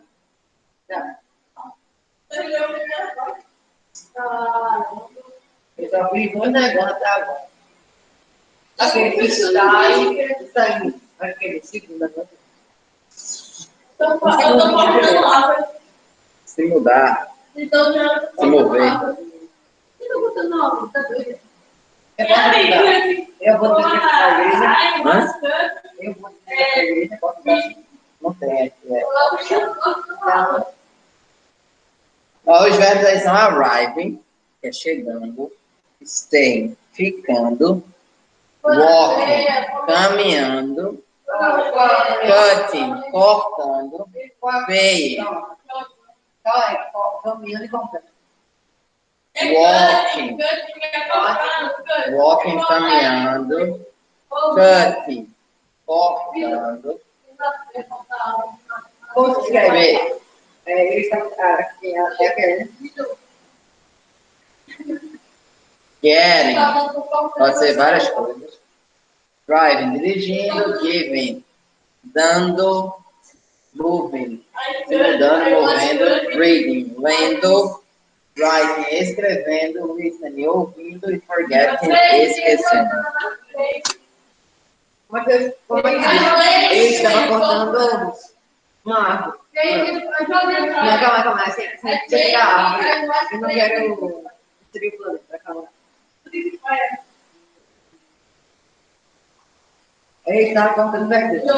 Eu só fiz dois negócios até agora. Aquele está aí, aquele segundo agora. Se mudar. Se mover. Eu vou ter que ir para a igreja. Hã? Eu vou ter que ir para a igreja. Posso dar? Não tem aqui. Ó, os verbos aí são arriving, que é chegando. staying, ficando, walking, caminhando, cutting, cortando, paying, Caminhando e comprando. walking, caminhando, cutting, cortando, Como se escreve? pay, Eles estão aqui, até querendo. getting, pode ser várias coisas, driving, dirigindo, giving, dando, moving, se mudando, movendo, reading, lendo, writing, escrevendo, listening, ouvindo e forgetting, esquecendo. Como é que diz? Ele estava cortando uma árvore. Não, calma. Sem pegar a árvore. Eu não quero destruir o planeta. Calma. Ele estava cortando verdura.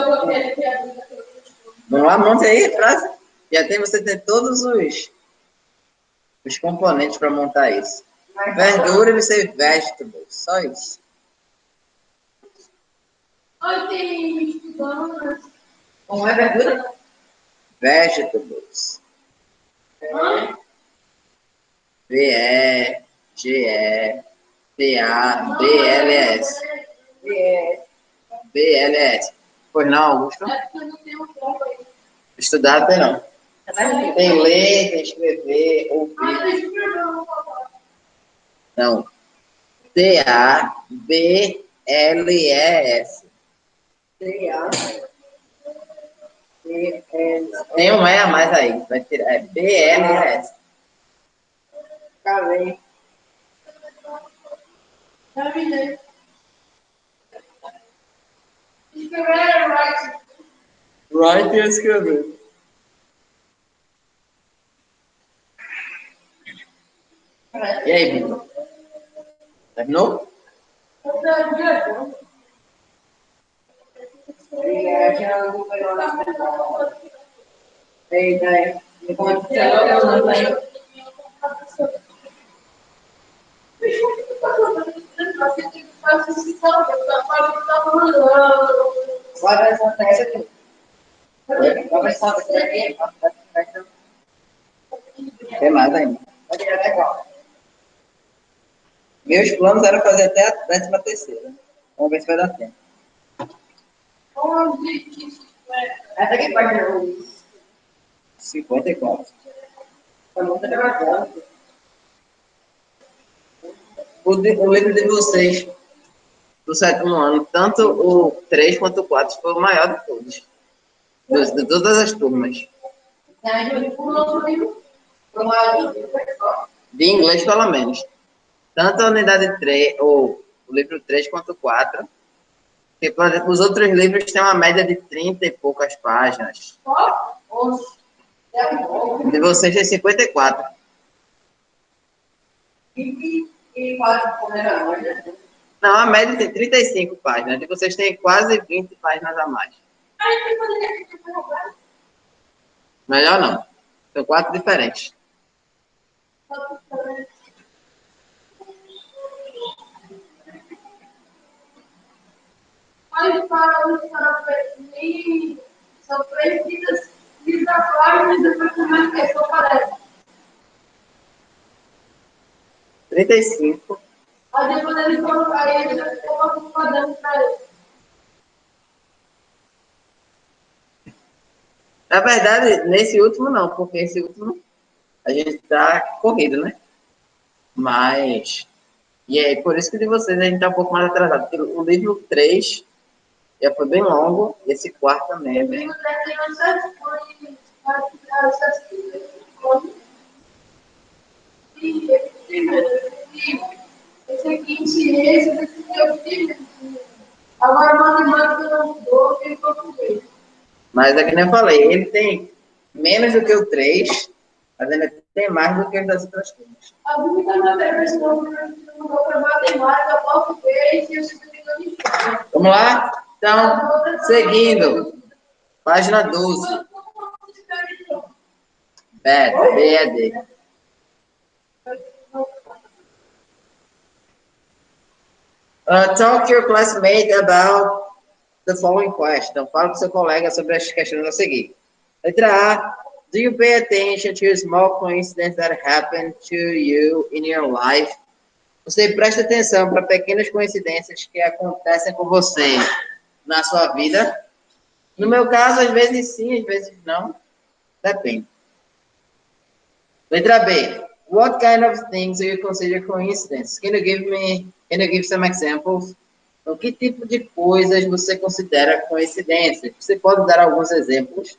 Vamos lá, monte aí a frase. Você tem todos os componentes para montar isso. Verdura e ser vegetables, só isso. Como é verdura? Vegetables. V-E-G-E-T-A-B-L-S. B-L-S. Pois não, Augusto? Estudar tem não. Tem ler, tem escrever, ouvir. Não. T-A-B-L-E-S. Tem um E a mais aí. Vai tirar. É B-L-E-S. Calei. Write e escrever. E aí, Vitor? Terminou? Eita, Guarda essa peça aqui. Vai só aqui. Tem mais ainda. Pode ir até qual? Meus planos eram fazer até a 13ª. Vamos ver se vai dar tempo. Até que página não? 54. Tá muito trabalhando. O livro de vocês, do 7º ano, tanto o 3 quanto o 4, foi o maior de todos. De todas as turmas. De inglês, pelo menos. Tanto a unidade 3, ou o livro 3 quanto o 4. Porque, por exemplo, os outros livros têm uma média de 30 e poucas páginas. De vocês tem 54. E quase poderá, olha. Não, a média tem 35 páginas. De vocês tem quase 20 páginas a mais. Melhor não. São 4 diferentes. São 3 vidas páginas e depois como é que só aparece. 35. Aí depois eles colocaram aí, eles colocam um quadrante para ele. Na verdade, nesse último não, porque esse último a gente está corrido, né? Mas. E aí, por isso que de vocês a gente está um pouco mais atrasado. Porque o livro 3 já foi bem longo, e esse 4 também é bem. Esse aqui, esse é o filho. Agora, matemática não mudou, tem português. Mas é que nem eu falei, ele tem menos do que o 3, mas ainda tem mais do que os das outras turmas. A única matéria que não mudou para matemática, português e o segundo de história. Vamos lá? Então, seguindo. Página 12. Bad, B-E-D. Talk to your classmate about the following question. Fala com seu colega sobre as questões a seguir. Letra A. Do you pay attention to small coincidences that happen to you in your life? Você presta atenção para pequenas coincidências que acontecem com você na sua vida? No meu caso, às vezes sim, às vezes não. Depende. Letra B. What kind of things do you consider coincidence? Can you give some examples? Então, que tipo de coisas você considera coincidências? Você pode dar alguns exemplos?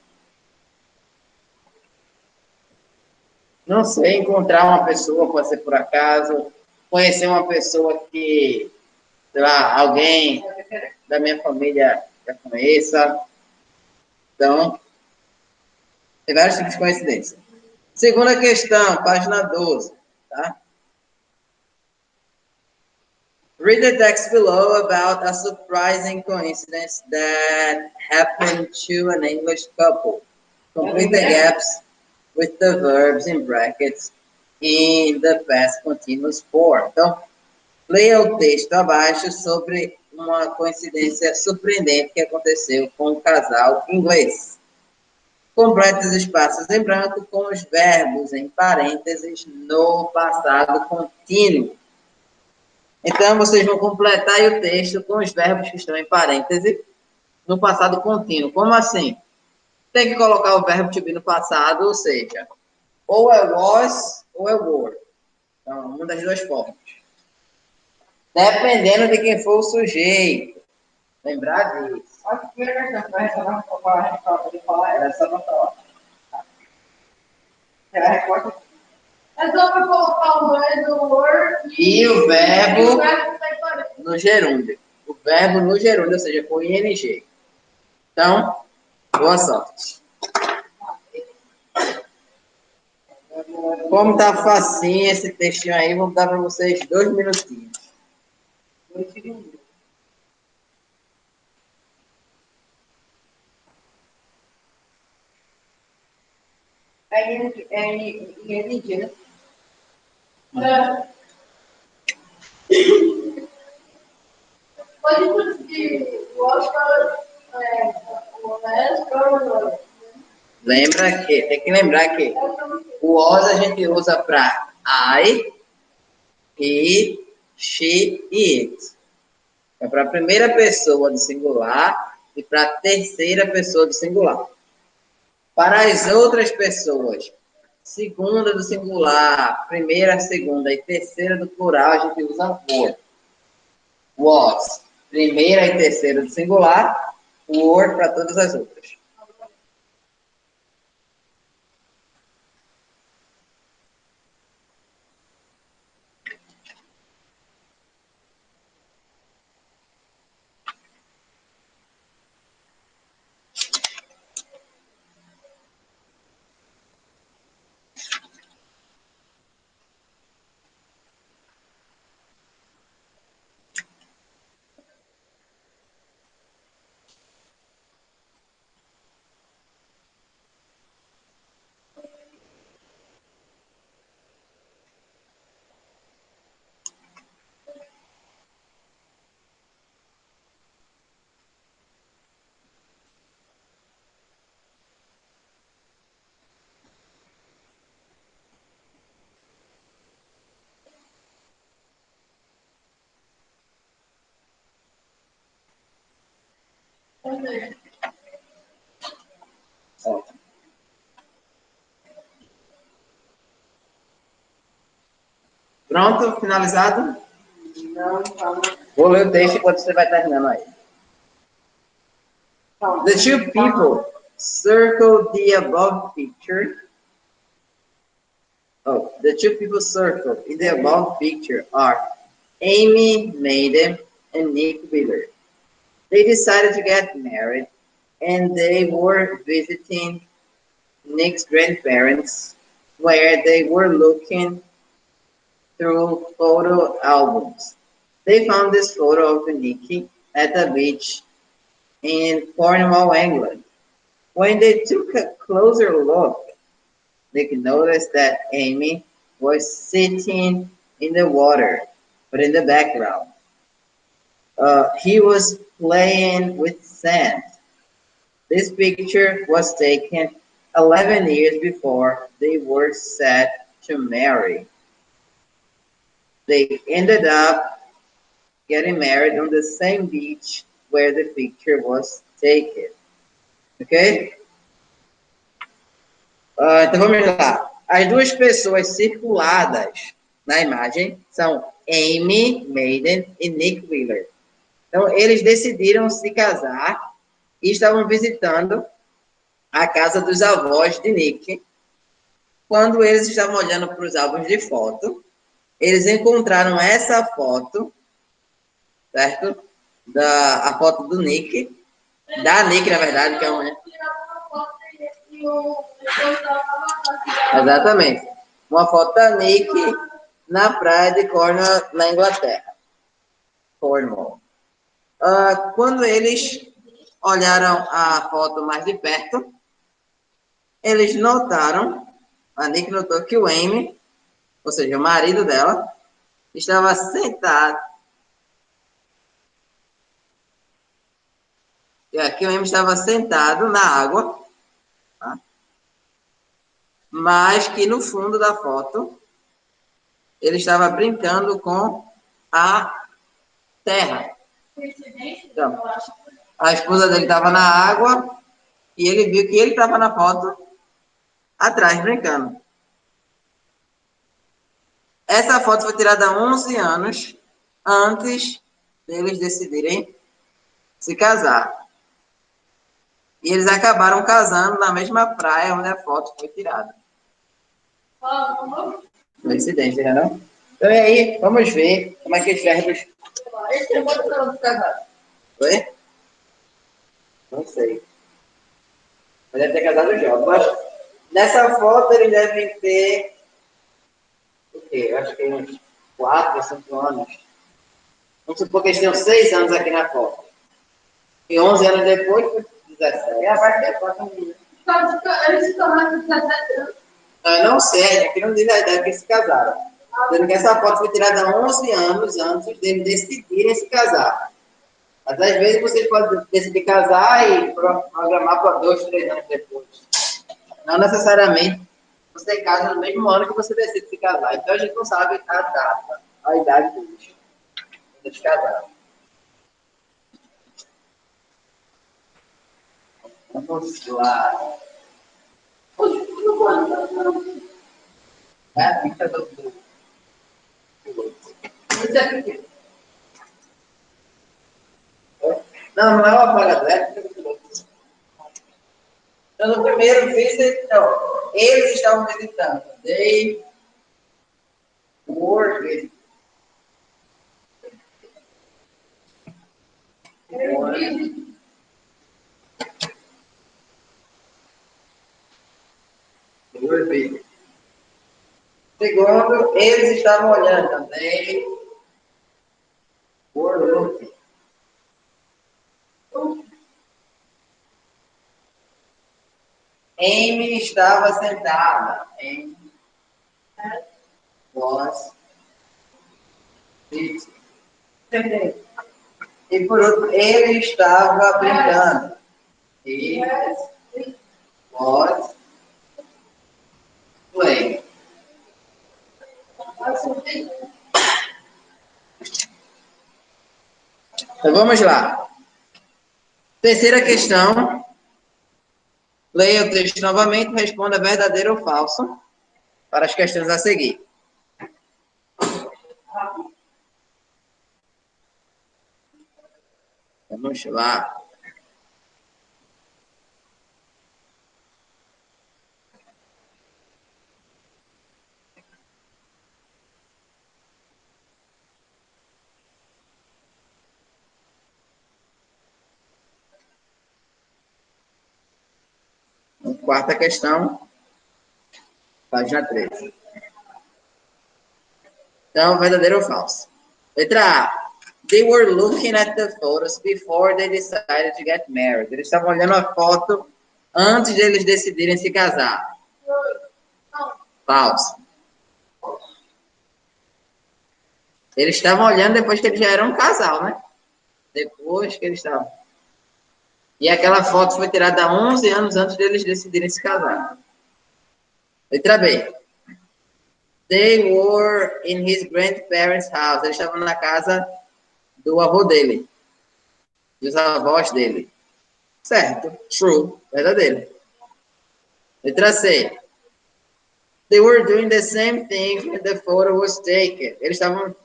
Não sei, encontrar uma pessoa pode ser por acaso, conhecer uma pessoa que, sei lá, alguém da minha família já conheça. Então, tem vários tipos de coincidência. Segunda questão, página 12, tá? Read the text below about a surprising coincidence that happened to an English couple. Complete the gaps with the verbs in brackets in the past continuous form. Então, leia o texto abaixo sobre uma coincidência surpreendente que aconteceu com um casal inglês. Complete os espaços em branco com os verbos em parênteses no passado contínuo. Então, vocês vão completar o texto com os verbos que estão em parêntese no passado contínuo. Como assim? Tem que colocar o verbo to be no passado, ou seja, ou é was ou é were. Então, uma das duas formas. Dependendo de quem for o sujeito. Lembrar disso. A primeira questão que vai resposta de falar era só para falar. É a resposta. É só para colocar o nome do word E o verbo tá em parede. no gerúndio. O verbo no gerúndio, ou seja, com ing. Então, boa sorte. Como tá facinho esse textinho aí, vou dar para vocês 2 minutinhos. 2 segundos. É ING, né? Pode traduzir o Oscar, o Oscar, Lembra que, tem que lembrar que o was a gente usa para I, he, she e it. É para a primeira pessoa do singular e para a terceira pessoa do singular. Para as outras pessoas, segunda do singular, primeira, segunda e terceira do plural, a gente usa were. Was, primeira e terceira do singular, were para todas as outras. Ótimo. Pronto? Finalizado? Não, calma. Vou ler o texto enquanto você vai terminando aí. Calma. The two people circled the above picture. Oh, the two people circled in the above picture are Amy Maiden and Nick Wheeler. They decided to get married and they were visiting Nick's grandparents where they were looking through photo albums. They found this photo of Nicky at the beach in Cornwall, England. When they took a closer look, they noticed that Amy was sitting in the water, but in the background. He was playing with sand. This picture was taken 11 years before they were set to marry. They ended up getting married on the same beach where the picture was taken. Ok? Então vamos lá. As duas pessoas circuladas na imagem são Amy Maiden e Nick Wheeler. Então, eles decidiram se casar e estavam visitando a casa dos avós de Nick. Quando eles estavam olhando para os álbuns de foto, eles encontraram essa foto, certo? A foto do Nick, da Nick, na verdade, que é uma... Exatamente. Uma foto da Nick na praia de Cornwall, na Inglaterra. Cornwall. Quando eles olharam a foto mais de perto, eles notaram, a Nick notou que o Amy, ou seja, o marido dela, estava sentado. E aqui o Amy estava sentado na água, tá? Mas que no fundo da foto ele estava brincando com a terra. Então, a esposa dele estava na água e ele viu que ele estava na foto atrás, brincando. Essa foto foi tirada há 11 anos antes deles decidirem se casar. E eles acabaram casando na mesma praia onde a foto foi tirada. Coincidência, né, não? Então, e aí, vamos ver como é que os verbos... Esse é muito para casar. Oi? Não sei. Mas deve ter casado jovem. Mas nessa foto eles devem ter... O quê? Eu acho que uns 4 ou 5 anos. Vamos supor que eles tenham 6 anos aqui na foto. E 11 anos depois, 17. É a parte de foto. Eles se tornaram 17 anos. Eu não sei, aqui não diz a idade que eles se casaram. Dizendo que essa foto foi tirada há 11 anos antes deles decidirem se casar. Mas às vezes vocês podem decidir casar e programar para 2, 3 anos depois. Não necessariamente você casa no mesmo ano que você decide se casar. Então a gente não sabe a data, a idade deles. Eles casaram. Vamos lá. Fica do... Não, não é uma falha elétrica. Então, no primeiro visit, então, eles estavam visitando. They were visiting. Segundo, eles estavam olhando. They were looking. Amy estava sentada. Amy was sitting. E por outro, ele estava brincando. He was playing. Então vamos lá. Terceira questão. Leia o texto novamente e responda verdadeiro ou falso para as questões a seguir. Vamos lá. Quarta questão, página 13. Então, verdadeiro ou falso? Letra A. They were looking at the photos before they decided to get married. Eles estavam olhando a foto antes de eles decidirem se casar. Falso. Eles estavam olhando depois que eles já eram um casal, né? Depois que eles estavam. E aquela foto foi tirada 11 anos antes deles decidirem se casar. Letra B. They were in his grandparents' house. Eles estavam na casa do avô dele. Dos avós dele. Certo. True. Verdadeiro. Letra C. They were doing the same thing when the photo was taken. Eles estavam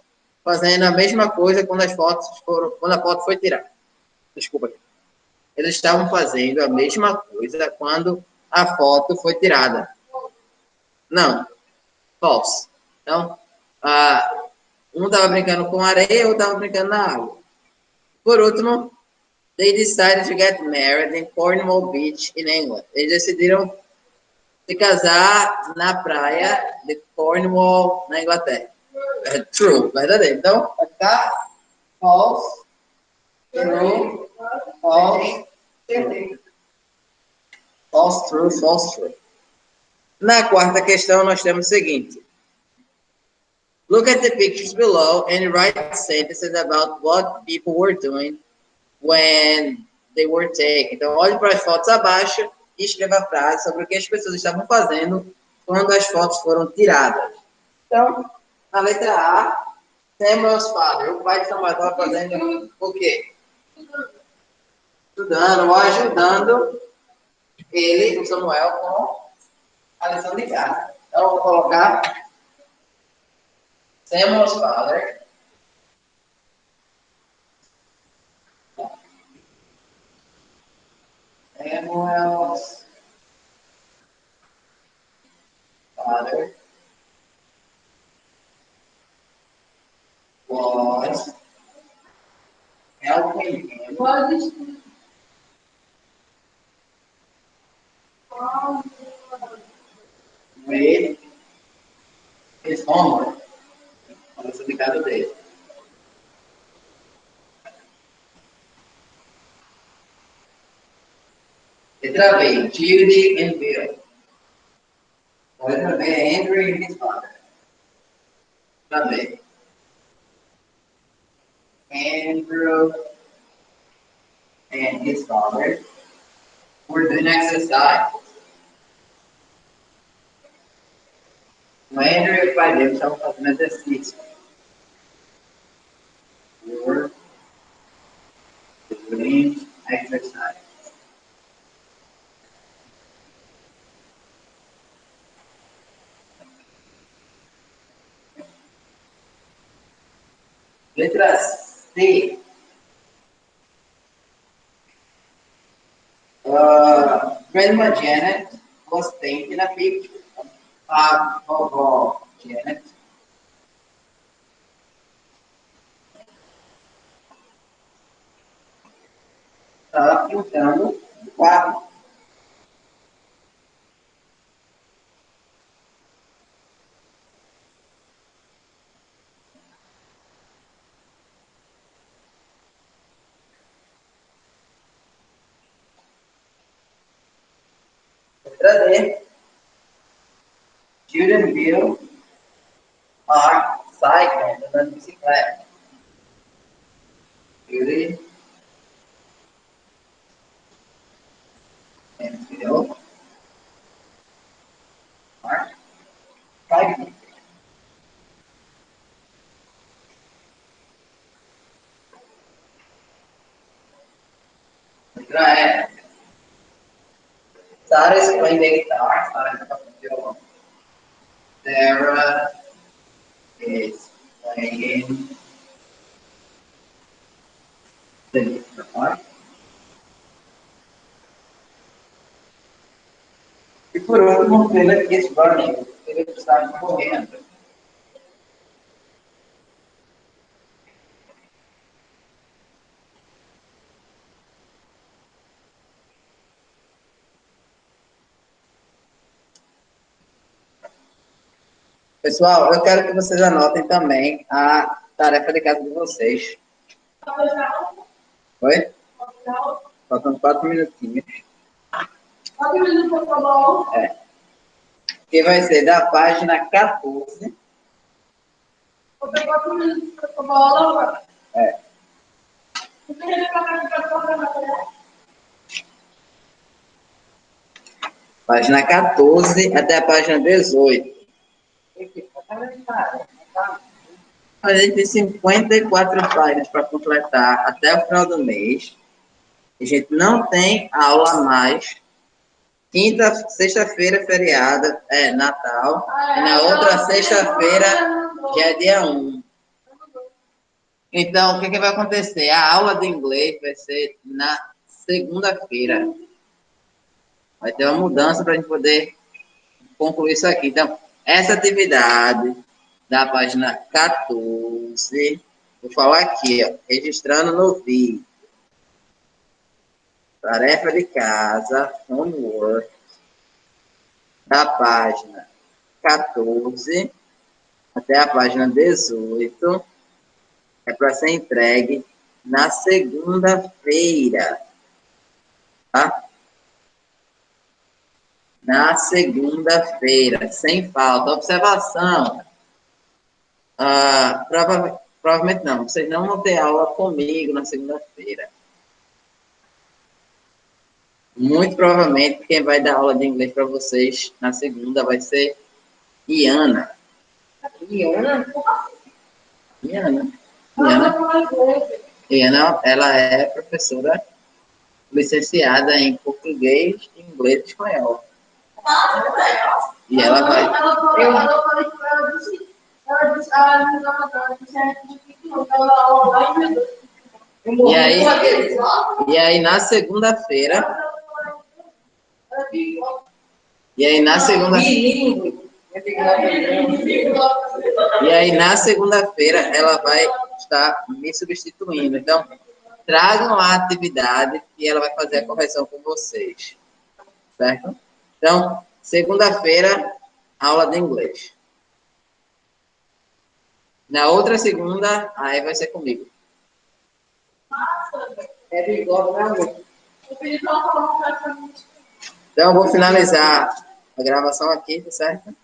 fazendo a mesma coisa quando quando a foto foi tirada. Desculpa. Eles estavam fazendo a mesma coisa quando a foto foi tirada. Não. False. Então, um estava brincando com areia, outro estava brincando na água. Por último, they decided to get married in Cornwall Beach, in England. Eles decidiram se casar na praia de Cornwall, na Inglaterra. True, verdadeiro. Então, vai ficar false, true, false, true. False, true, false, true. Na quarta questão, nós temos o seguinte. Look at the pictures below and write sentences about what people were doing when they were taken. Então, olhe para as fotos abaixo e escreva a frase sobre o que as pessoas estavam fazendo quando as fotos foram tiradas. Então, na letra A, Samuel's father, o pai de Samuel estava fazendo o quê? Estudando ou ajudando ele, o Samuel, com a lição de casa. Então, eu vou colocar Samuel's father. Samuel's father was helping him with his homework. A lição de casa dele. Letra B, Judy and Bill. Letra B, Andrew and his father. Letra B, Andrew and his father were doing exercise. O Andrew e o pai dele estavam fazendo exercício. Were doing exercise. Letra C. Grandma Janet was painting a picture. A vovó Janet estava pintando o quadro. Letra D. Judy and Bill are cycling, andando de bicicleta. Judy and Bill are cycling. Letra E. Sarah is playing the guitar. Sarah toca violão. Sarah is playing the guitar. E por último, Philip is running. Philip está correndo. Pessoal, eu quero que vocês anotem também a tarefa de casa de vocês. Oi? Faltam 4 minutinhos. 4 minutos, tá bom? É. Que vai ser da página 14. Vou ter 4 minutos para tomar aula agora. É. Página 14 até a página 18. A gente tem 54 páginas para completar até o final do mês. A gente não tem aula a mais. Quinta, sexta-feira, feriado, é Natal. E na outra sexta-feira já é dia 1. Então, o que vai acontecer? A aula de inglês vai ser na segunda-feira. Vai ter uma mudança para a gente poder concluir isso aqui. Então, essa atividade da página 14, vou falar aqui, ó, registrando no vídeo. Tarefa de casa, homework, da página 14 até a página 18, é para ser entregue na segunda-feira, tá? Na segunda-feira, sem falta. Observação. Provavelmente não. Vocês não vão ter aula comigo na segunda-feira. Muito provavelmente quem vai dar aula de inglês para vocês na segunda vai ser Iana. Iana? Iana. Iana, ela é professora licenciada em português, inglês e espanhol. E ela vai. E aí na segunda-feira. E aí na segunda-feira ela vai estar me substituindo. Então, tragam a atividade e ela vai fazer a correção com vocês. Certo? Então, segunda-feira, aula de inglês. Na outra segunda, aí vai ser comigo. É igual pra mim. Então, eu vou finalizar a gravação aqui, tá certo?